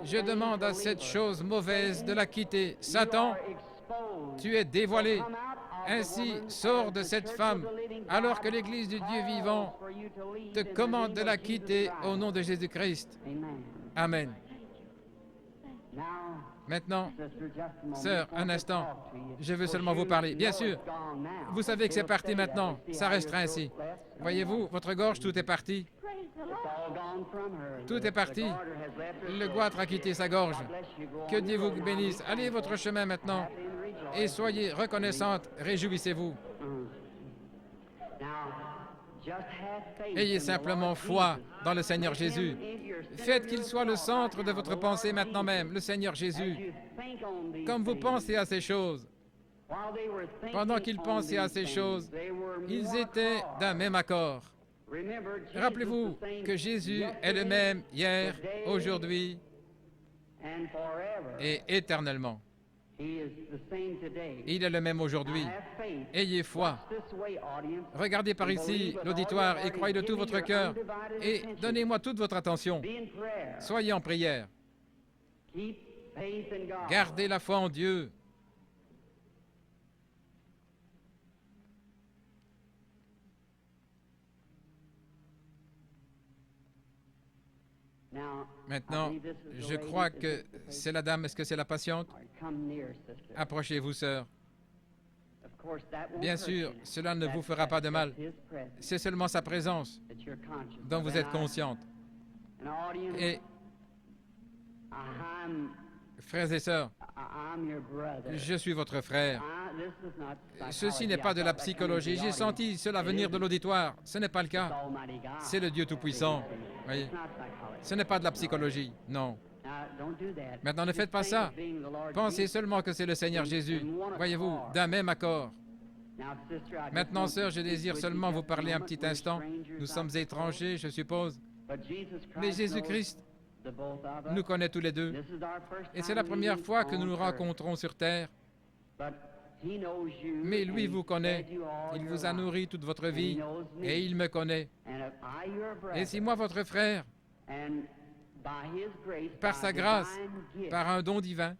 je demande à cette chose mauvaise de la quitter. Satan, tu es dévoilé. Ainsi, sors de cette femme, alors que l'Église du Dieu vivant te commande de la quitter au nom de Jésus-Christ. Amen. Maintenant, sœur, un instant, je veux seulement vous parler. Bien sûr, vous savez que c'est parti maintenant, ça restera ainsi. Voyez-vous, votre gorge, tout est parti. Tout est parti. Le goitre a quitté sa gorge. Que Dieu vous bénisse. Allez votre chemin maintenant et soyez reconnaissante, réjouissez-vous. Ayez simplement foi dans le Seigneur Jésus. Faites qu'il soit le centre de votre pensée maintenant même, le Seigneur Jésus. Comme vous pensez à ces choses, pendant qu'ils pensaient à ces choses, ils étaient d'un même accord. Rappelez-vous que Jésus est le même hier, aujourd'hui et éternellement. Il est le même aujourd'hui. Ayez foi. Regardez par ici l'auditoire et croyez de tout votre cœur et donnez-moi toute votre attention. Soyez en prière. Gardez la foi en Dieu. Maintenant, je crois que c'est la dame. Est-ce que c'est la patiente? Approchez-vous, sœur. Bien sûr, cela ne vous fera pas de mal. C'est seulement sa présence dont vous êtes consciente. Et, frères et sœurs, je suis votre frère. Ceci n'est pas de la psychologie. J'ai senti cela venir de l'auditoire. Ce n'est pas le cas. C'est le Dieu Tout-Puissant. Voyez? Ce n'est pas de la psychologie, non. Maintenant, ne faites pas ça. Pensez seulement que c'est le Seigneur Jésus. Voyez-vous, d'un même accord. Maintenant, sœur, je désire seulement vous parler un petit instant. Nous sommes étrangers, je suppose. Mais Jésus-Christ nous connaît tous les deux. Et c'est la première fois que nous nous rencontrons sur terre. Mais lui vous connaît. Il vous a nourri toute votre vie. Et il me connaît. Et si moi, votre frère, par sa grâce, par un don divin,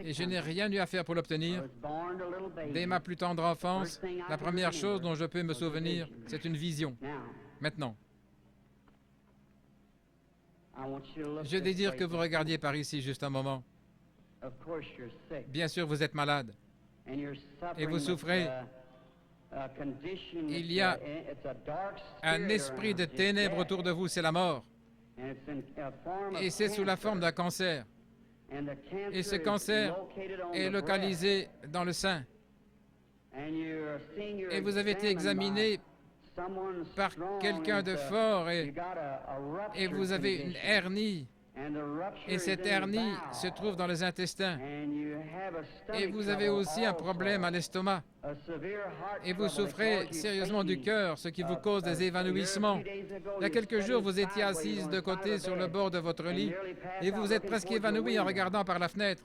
et je n'ai rien eu à faire pour l'obtenir, dès ma plus tendre enfance, la première chose dont je peux me souvenir, c'est une vision. Maintenant, je désire que vous regardiez par ici juste un moment. Bien sûr, vous êtes malade et vous souffrez. Il y a un esprit de ténèbres autour de vous, c'est la mort. Et c'est sous la forme d'un cancer. Et ce cancer est localisé dans le sein. Et vous avez été examiné par quelqu'un de fort et vous avez une hernie. Et cette hernie se trouve dans les intestins. Et vous avez aussi un problème à l'estomac. Et vous souffrez sérieusement du cœur, ce qui vous cause des évanouissements. Il y a quelques jours, vous étiez assise de côté sur le bord de votre lit et vous vous êtes presque évanouie en regardant par la fenêtre.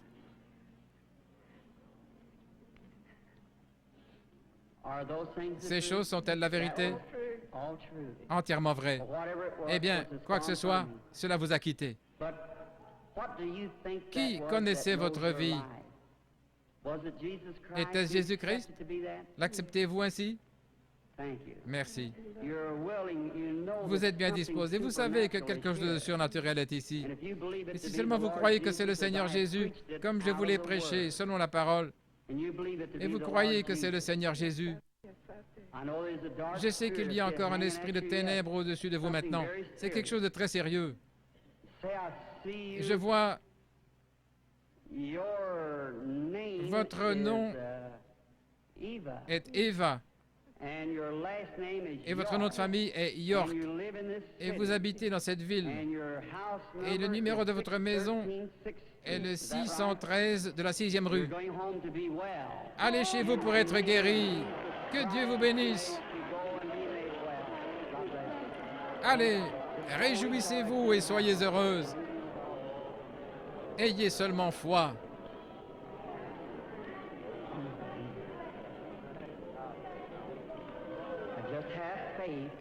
Ces choses sont-elles la vérité? Entièrement vraies. Eh bien, quoi que ce soit, cela vous a quitté. Qui connaissait votre vie? Était-ce Jésus-Christ? L'acceptez-vous ainsi? Merci. Vous êtes bien disposé. Vous savez que quelque chose de surnaturel est ici. Et si seulement vous croyez que c'est le Seigneur Jésus, comme je vous l'ai prêché, selon la parole, et vous croyez que c'est le Seigneur Jésus, je sais qu'il y a encore un esprit de ténèbres au-dessus de vous maintenant. C'est quelque chose de très sérieux. Je vois votre nom est Eva et votre nom de famille est York et vous habitez dans cette ville et le numéro de votre maison est le 613 de la 6e rue. Allez chez vous pour être guéri. Que Dieu vous bénisse. Allez, réjouissez-vous et soyez heureuses. Ayez seulement foi.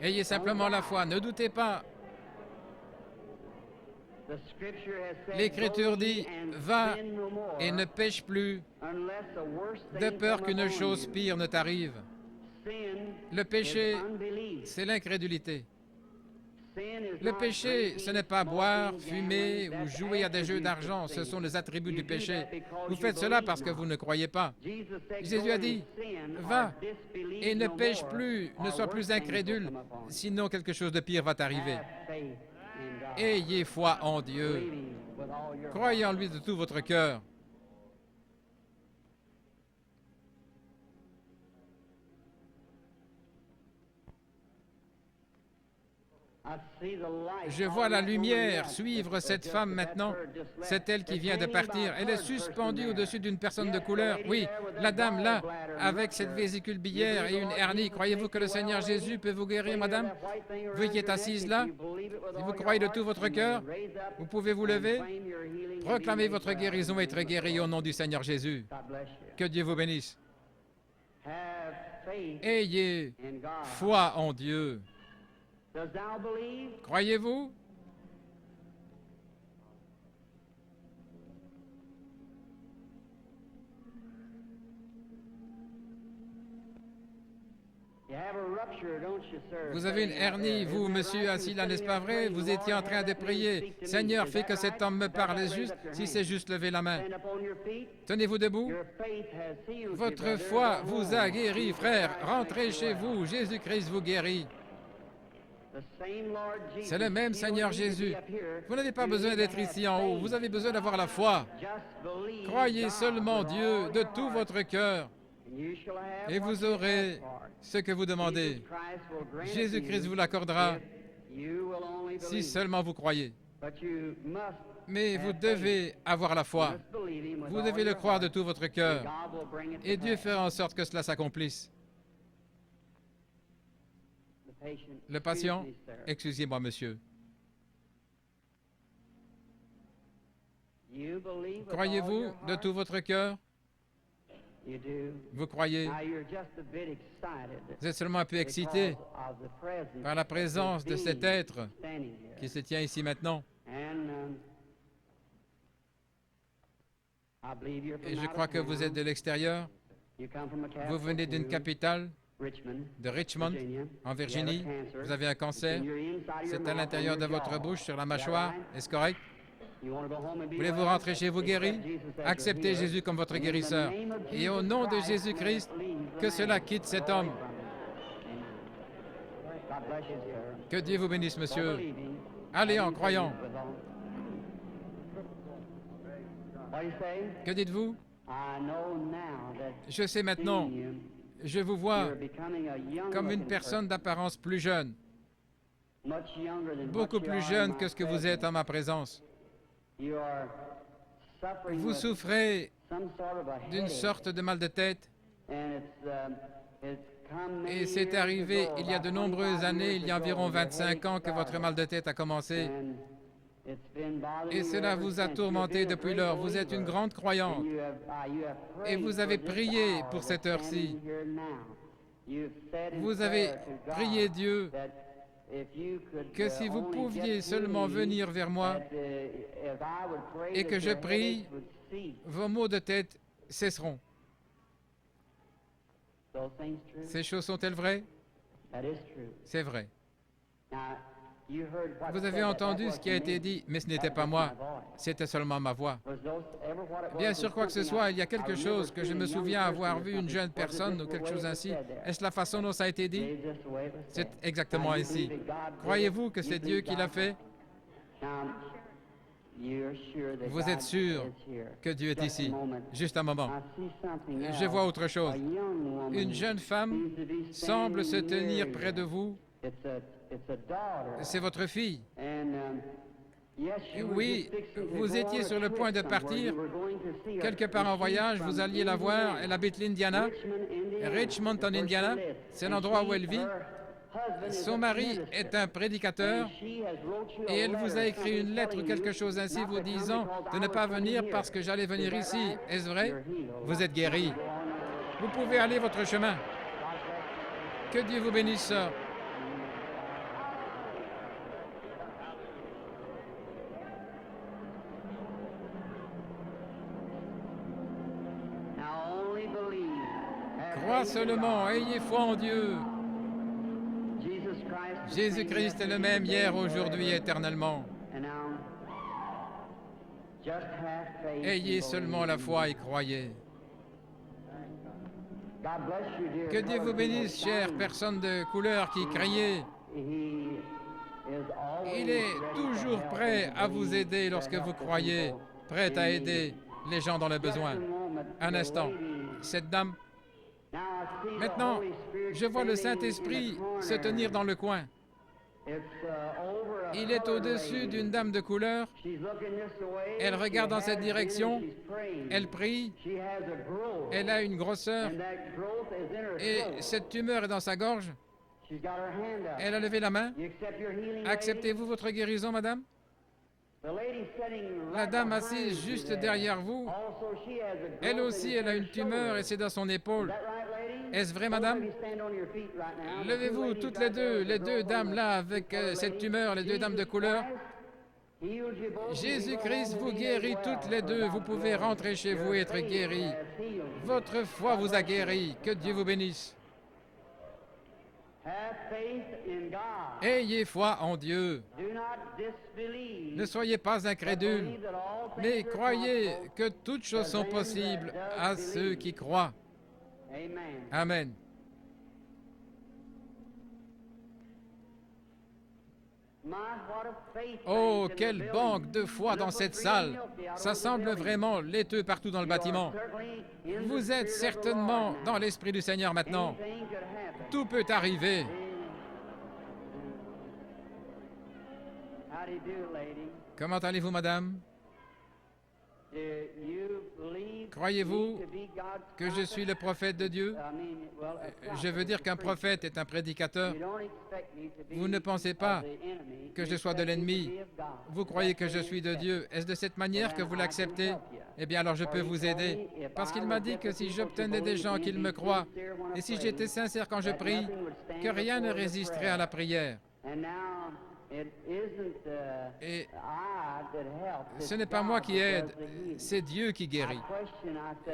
Ayez simplement la foi, ne doutez pas. L'Écriture dit, va et ne pêche plus, de peur qu'une chose pire ne t'arrive. Le péché, c'est l'incrédulité. Le péché, ce n'est pas boire, fumer ou jouer à des jeux d'argent, ce sont les attributs du péché. Vous faites cela parce que vous ne croyez pas. Jésus a dit, va et ne pêche plus, ne sois plus incrédule, sinon quelque chose de pire va t'arriver. Ayez foi en Dieu. Croyez en lui de tout votre cœur. Je vois la lumière suivre cette femme maintenant. C'est elle qui vient de partir. Elle est suspendue au-dessus d'une personne de couleur. Oui, la dame là, avec cette vésicule biliaire et une hernie. Croyez-vous que le Seigneur Jésus peut vous guérir, madame? Vous qui êtes assise là, si vous croyez de tout votre cœur, vous pouvez vous lever, proclamer votre guérison et être guéri au nom du Seigneur Jésus. Que Dieu vous bénisse. Ayez foi en Dieu. Croyez-vous? Vous avez une hernie, vous, monsieur, assis là, n'est-ce pas vrai? Vous étiez en train de prier. Seigneur, fais que cet homme me parle juste, si c'est juste lever la main. Tenez-vous debout. Votre foi vous a guéri, frère. Rentrez chez vous. Jésus-Christ vous guérit. C'est le même Seigneur Jésus. Vous n'avez pas besoin d'être ici en haut. Vous avez besoin d'avoir la foi. Croyez seulement Dieu de tout votre cœur et vous aurez ce que vous demandez. Jésus-Christ vous l'accordera si seulement vous croyez. Mais vous devez avoir la foi. Vous devez le croire de tout votre cœur. Et Dieu fera en sorte que cela s'accomplisse. Le patient, excusez-moi, monsieur. Croyez-vous de tout votre cœur? Vous croyez? Vous êtes seulement un peu excité par la présence de cet être qui se tient ici maintenant. Et je crois que vous êtes de l'extérieur. Vous venez d'une capitale, de Richmond, en Virginie. Vous avez un cancer. C'est à l'intérieur de votre bouche, sur la mâchoire. Est-ce correct? Voulez-vous rentrer chez vous guéri? Acceptez Jésus comme votre guérisseur. Et au nom de Jésus-Christ, que cela quitte cet homme. Que Dieu vous bénisse, monsieur. Allez en croyant. Que dites-vous? Je sais maintenant, je vous vois comme une personne d'apparence plus jeune, beaucoup plus jeune que ce que vous êtes en ma présence. Vous souffrez d'une sorte de mal de tête et c'est arrivé il y a de nombreuses années, il y a environ 25 ans que votre mal de tête a commencé. Et cela vous a tourmenté depuis lors. Vous êtes une grande croyante. Et vous avez prié pour cette heure-ci. Vous avez prié Dieu que si vous pouviez seulement venir vers moi et que je prie, vos maux de tête cesseront. Ces choses sont-elles vraies? C'est vrai. Vous avez entendu ce qui a été dit, mais ce n'était pas moi, c'était seulement ma voix. Bien sûr, quoi que ce soit, il y a quelque chose que je me souviens avoir vu une jeune personne ou quelque chose ainsi. Est-ce la façon dont ça a été dit? C'est exactement ainsi. Croyez-vous que c'est Dieu qui l'a fait? Vous êtes sûr que Dieu est ici? Juste un moment. Je vois autre chose. Une jeune femme semble se tenir près de vous. C'est votre fille. Oui, vous étiez sur le point de partir, quelque part en voyage, vous alliez la voir, elle habite l'Indiana, Richmond en Indiana, c'est l'endroit où elle vit. Son mari est un prédicateur et elle vous a écrit une lettre ou quelque chose ainsi vous disant de ne pas venir parce que j'allais venir ici. Est-ce vrai? Vous êtes guéri. Vous pouvez aller votre chemin. Que Dieu vous bénisse, sœur. Crois seulement, ayez foi en Dieu. Jésus-Christ est le même hier, aujourd'hui, éternellement. Ayez seulement la foi et croyez. Que Dieu vous bénisse, chère personne de couleur qui criait. Il est toujours prêt à vous aider lorsque vous croyez, prêt à aider les gens dans le besoin. Un instant, cette dame. Maintenant, je vois le Saint-Esprit se tenir dans le coin. Il est au-dessus d'une dame de couleur. Elle regarde dans cette direction. Elle prie. Elle a une grosseur. Et cette tumeur est dans sa gorge. Elle a levé la main. Acceptez-vous votre guérison, madame? La dame assise juste derrière vous, elle aussi, elle a une tumeur et c'est dans son épaule. Est-ce vrai, madame? Levez-vous toutes les deux dames là avec cette tumeur, les deux dames de couleur. Jésus-Christ vous guérit toutes les deux. Vous pouvez rentrer chez vous et être guéris. Votre foi vous a guéri. Que Dieu vous bénisse. Ayez foi en Dieu. Ne soyez pas incrédules, mais croyez que toutes choses sont possibles à ceux qui croient. Amen. Oh, quelle banque de foi dans cette salle! Ça semble vraiment laiteux partout dans le bâtiment. Vous êtes certainement dans l'Esprit du Seigneur maintenant. Tout peut arriver. Comment allez-vous, madame? Croyez-vous que je suis le prophète de Dieu? Je veux dire qu'un prophète est un prédicateur. Vous ne pensez pas que je sois de l'ennemi. Vous croyez que je suis de Dieu. Est-ce de cette manière que vous l'acceptez? Eh bien, alors je peux vous aider. Parce qu'il m'a dit que si j'obtenais des gens qui me croient, et si j'étais sincère quand je prie, que rien ne résisterait à la prière. Et ce n'est pas moi qui aide, c'est Dieu qui guérit.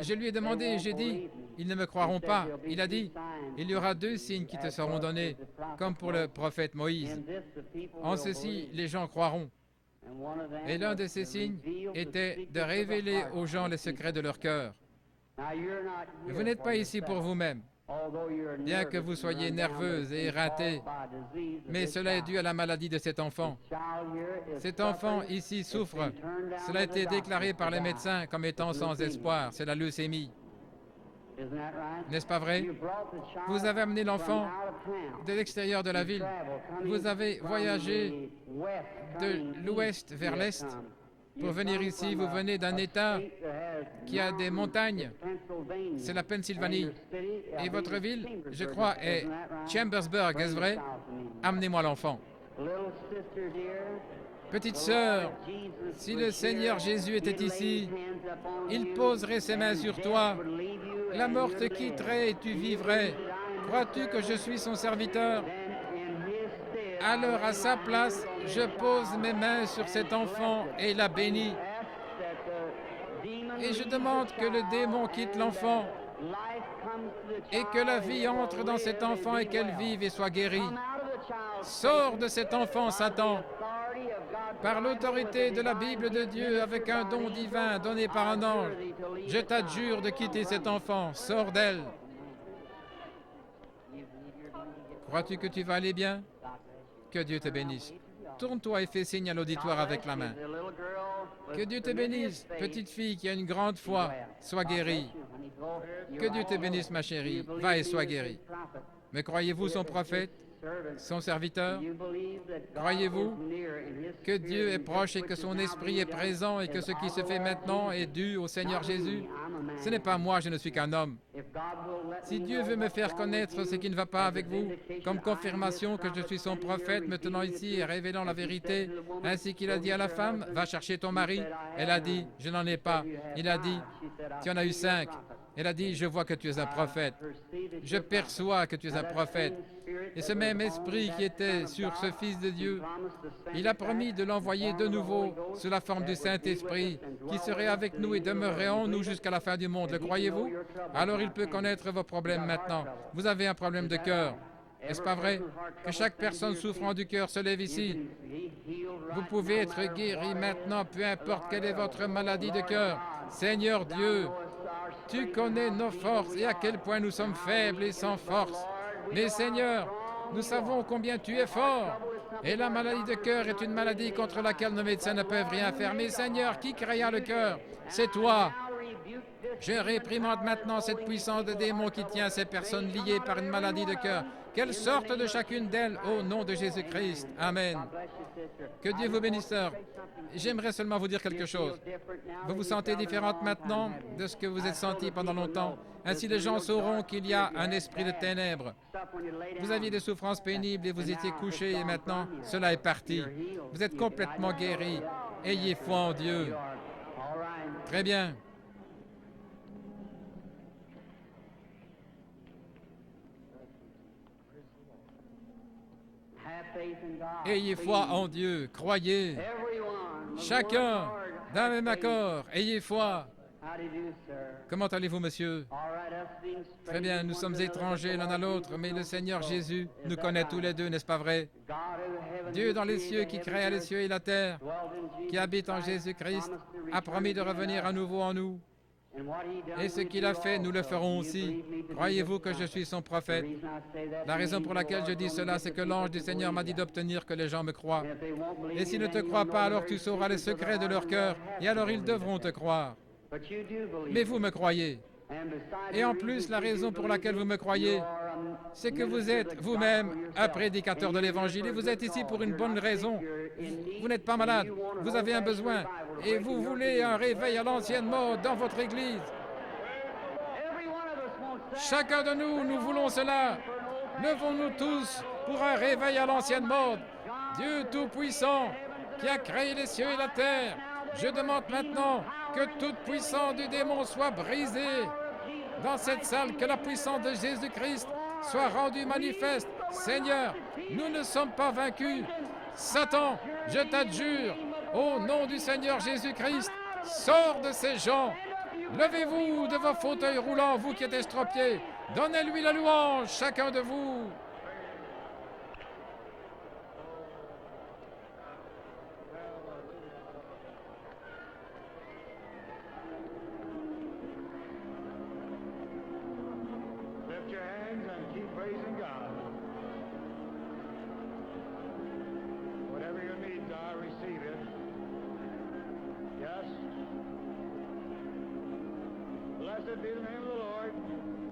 Je lui ai demandé, j'ai dit, ils ne me croiront pas. Il a dit, il y aura 2 signes qui te seront donnés, comme pour le prophète Moïse. En ceci, les gens croiront. Et l'un de ces signes était de révéler aux gens les secrets de leur cœur. Vous n'êtes pas ici pour vous-même, bien que vous soyez nerveuse et éreintée, mais cela est dû à la maladie de cet enfant. Cet enfant ici souffre. Cela a été déclaré par les médecins comme étant sans espoir. C'est la leucémie. N'est-ce pas vrai? Vous avez amené l'enfant de l'extérieur de la ville. Vous avez voyagé de l'ouest vers l'est pour venir ici. Vous venez d'un État qui a des montagnes. C'est la Pennsylvanie. Et votre ville, je crois, est Chambersburg. Est-ce vrai? Amenez-moi l'enfant. Petite sœur, si le Seigneur Jésus était ici, il poserait ses mains sur toi. La mort te quitterait et tu vivrais. Crois-tu que je suis son serviteur? Alors, à sa place, je pose mes mains sur cet enfant et la bénis. Et je demande que le démon quitte l'enfant et que la vie entre dans cet enfant et qu'elle vive et soit guérie. Sors de cet enfant, Satan, par l'autorité de la Bible de Dieu, avec un don divin donné par un ange. Je t'adjure de quitter cet enfant. Sors d'elle. Crois-tu que tu vas aller bien? Que Dieu te bénisse. Tourne-toi et fais signe à l'auditoire avec la main. Que Dieu te bénisse, petite fille qui a une grande foi. Sois guérie. Que Dieu te bénisse, ma chérie. Va et sois guérie. Mais croyez-vous son prophète, son serviteur? Croyez-vous que Dieu est proche et que son esprit est présent et que ce qui se fait maintenant est dû au Seigneur Jésus? Ce n'est pas moi, je ne suis qu'un homme. Si Dieu veut me faire connaître ce qui ne va pas avec vous, comme confirmation que je suis son prophète, me tenant ici et révélant la vérité, ainsi qu'il a dit à la femme, va chercher ton mari. Elle a dit, je n'en ai pas. Il a dit, tu en as eu 5. Elle a dit, je vois que tu es un prophète. Je perçois que tu es un prophète. Et ce même esprit qui était sur ce Fils de Dieu, il a promis de l'envoyer de nouveau sous la forme du Saint-Esprit, qui serait avec nous et demeurerait en nous jusqu'à la fin du monde. Le croyez-vous? Alors il peut connaître vos problèmes maintenant. Vous avez un problème de cœur. N'est-ce pas vrai? Que chaque personne souffrant du cœur se lève ici. Vous pouvez être guéri maintenant, peu importe quelle est votre maladie de cœur. Seigneur Dieu, tu connais nos forces et à quel point nous sommes faibles et sans force. Mais Seigneur, nous savons combien tu es fort. Et la maladie de cœur est une maladie contre laquelle nos médecins ne peuvent rien faire. Mais Seigneur, qui créa le cœur? C'est toi. Je réprimande maintenant cette puissance de démon qui tient ces personnes liées par une maladie de cœur. Qu'elles sortent de chacune d'elles au nom de Jésus-Christ. Amen. Que Dieu vous bénisse, sœur. J'aimerais seulement vous dire quelque chose. Vous vous sentez différente maintenant de ce que vous êtes senti pendant longtemps. Ainsi, les gens sauront qu'il y a un esprit de ténèbres. Vous aviez des souffrances pénibles et vous étiez couché et maintenant, cela est parti. Vous êtes complètement guéri. Ayez foi en Dieu. Très bien. Ayez foi en Dieu, croyez. Chacun d'un même accord, ayez foi. Comment allez-vous, monsieur? Très bien, nous sommes étrangers l'un à l'autre, mais le Seigneur Jésus nous connaît tous les deux, n'est-ce pas vrai? Dieu dans les cieux qui créa les cieux et la terre, qui habite en Jésus-Christ, a promis de revenir à nouveau en nous. Et ce qu'il a fait, nous le ferons aussi. Croyez-vous que je suis son prophète? La raison pour laquelle je dis cela, c'est que l'ange du Seigneur m'a dit d'obtenir que les gens me croient. Et s'ils ne te croient pas, alors tu sauras les secrets de leur cœur, et alors ils devront te croire. Mais vous me croyez. Et en plus, la raison pour laquelle vous me croyez, c'est que vous êtes vous-même un prédicateur de l'Évangile et vous êtes ici pour une bonne raison. Vous n'êtes pas malade, vous avez un besoin et vous voulez un réveil à l'ancienne mode dans votre Église. Chacun de nous, nous voulons cela. Levons-nous tous pour un réveil à l'ancienne mode. Dieu Tout-Puissant, qui a créé les cieux et la terre, je demande maintenant que toute puissance du démon soit brisée dans cette salle, que la puissance de Jésus-Christ soit rendue manifeste. Seigneur, nous ne sommes pas vaincus. Satan, je t'adjure, au nom du Seigneur Jésus-Christ, sors de ces gens. Levez-vous de vos fauteuils roulants, vous qui êtes estropiés. Donnez-lui la louange, chacun de vous. lift your hands and keep praising God. Whatever your needs are, receive it. Yes. Blessed be the name of the Lord.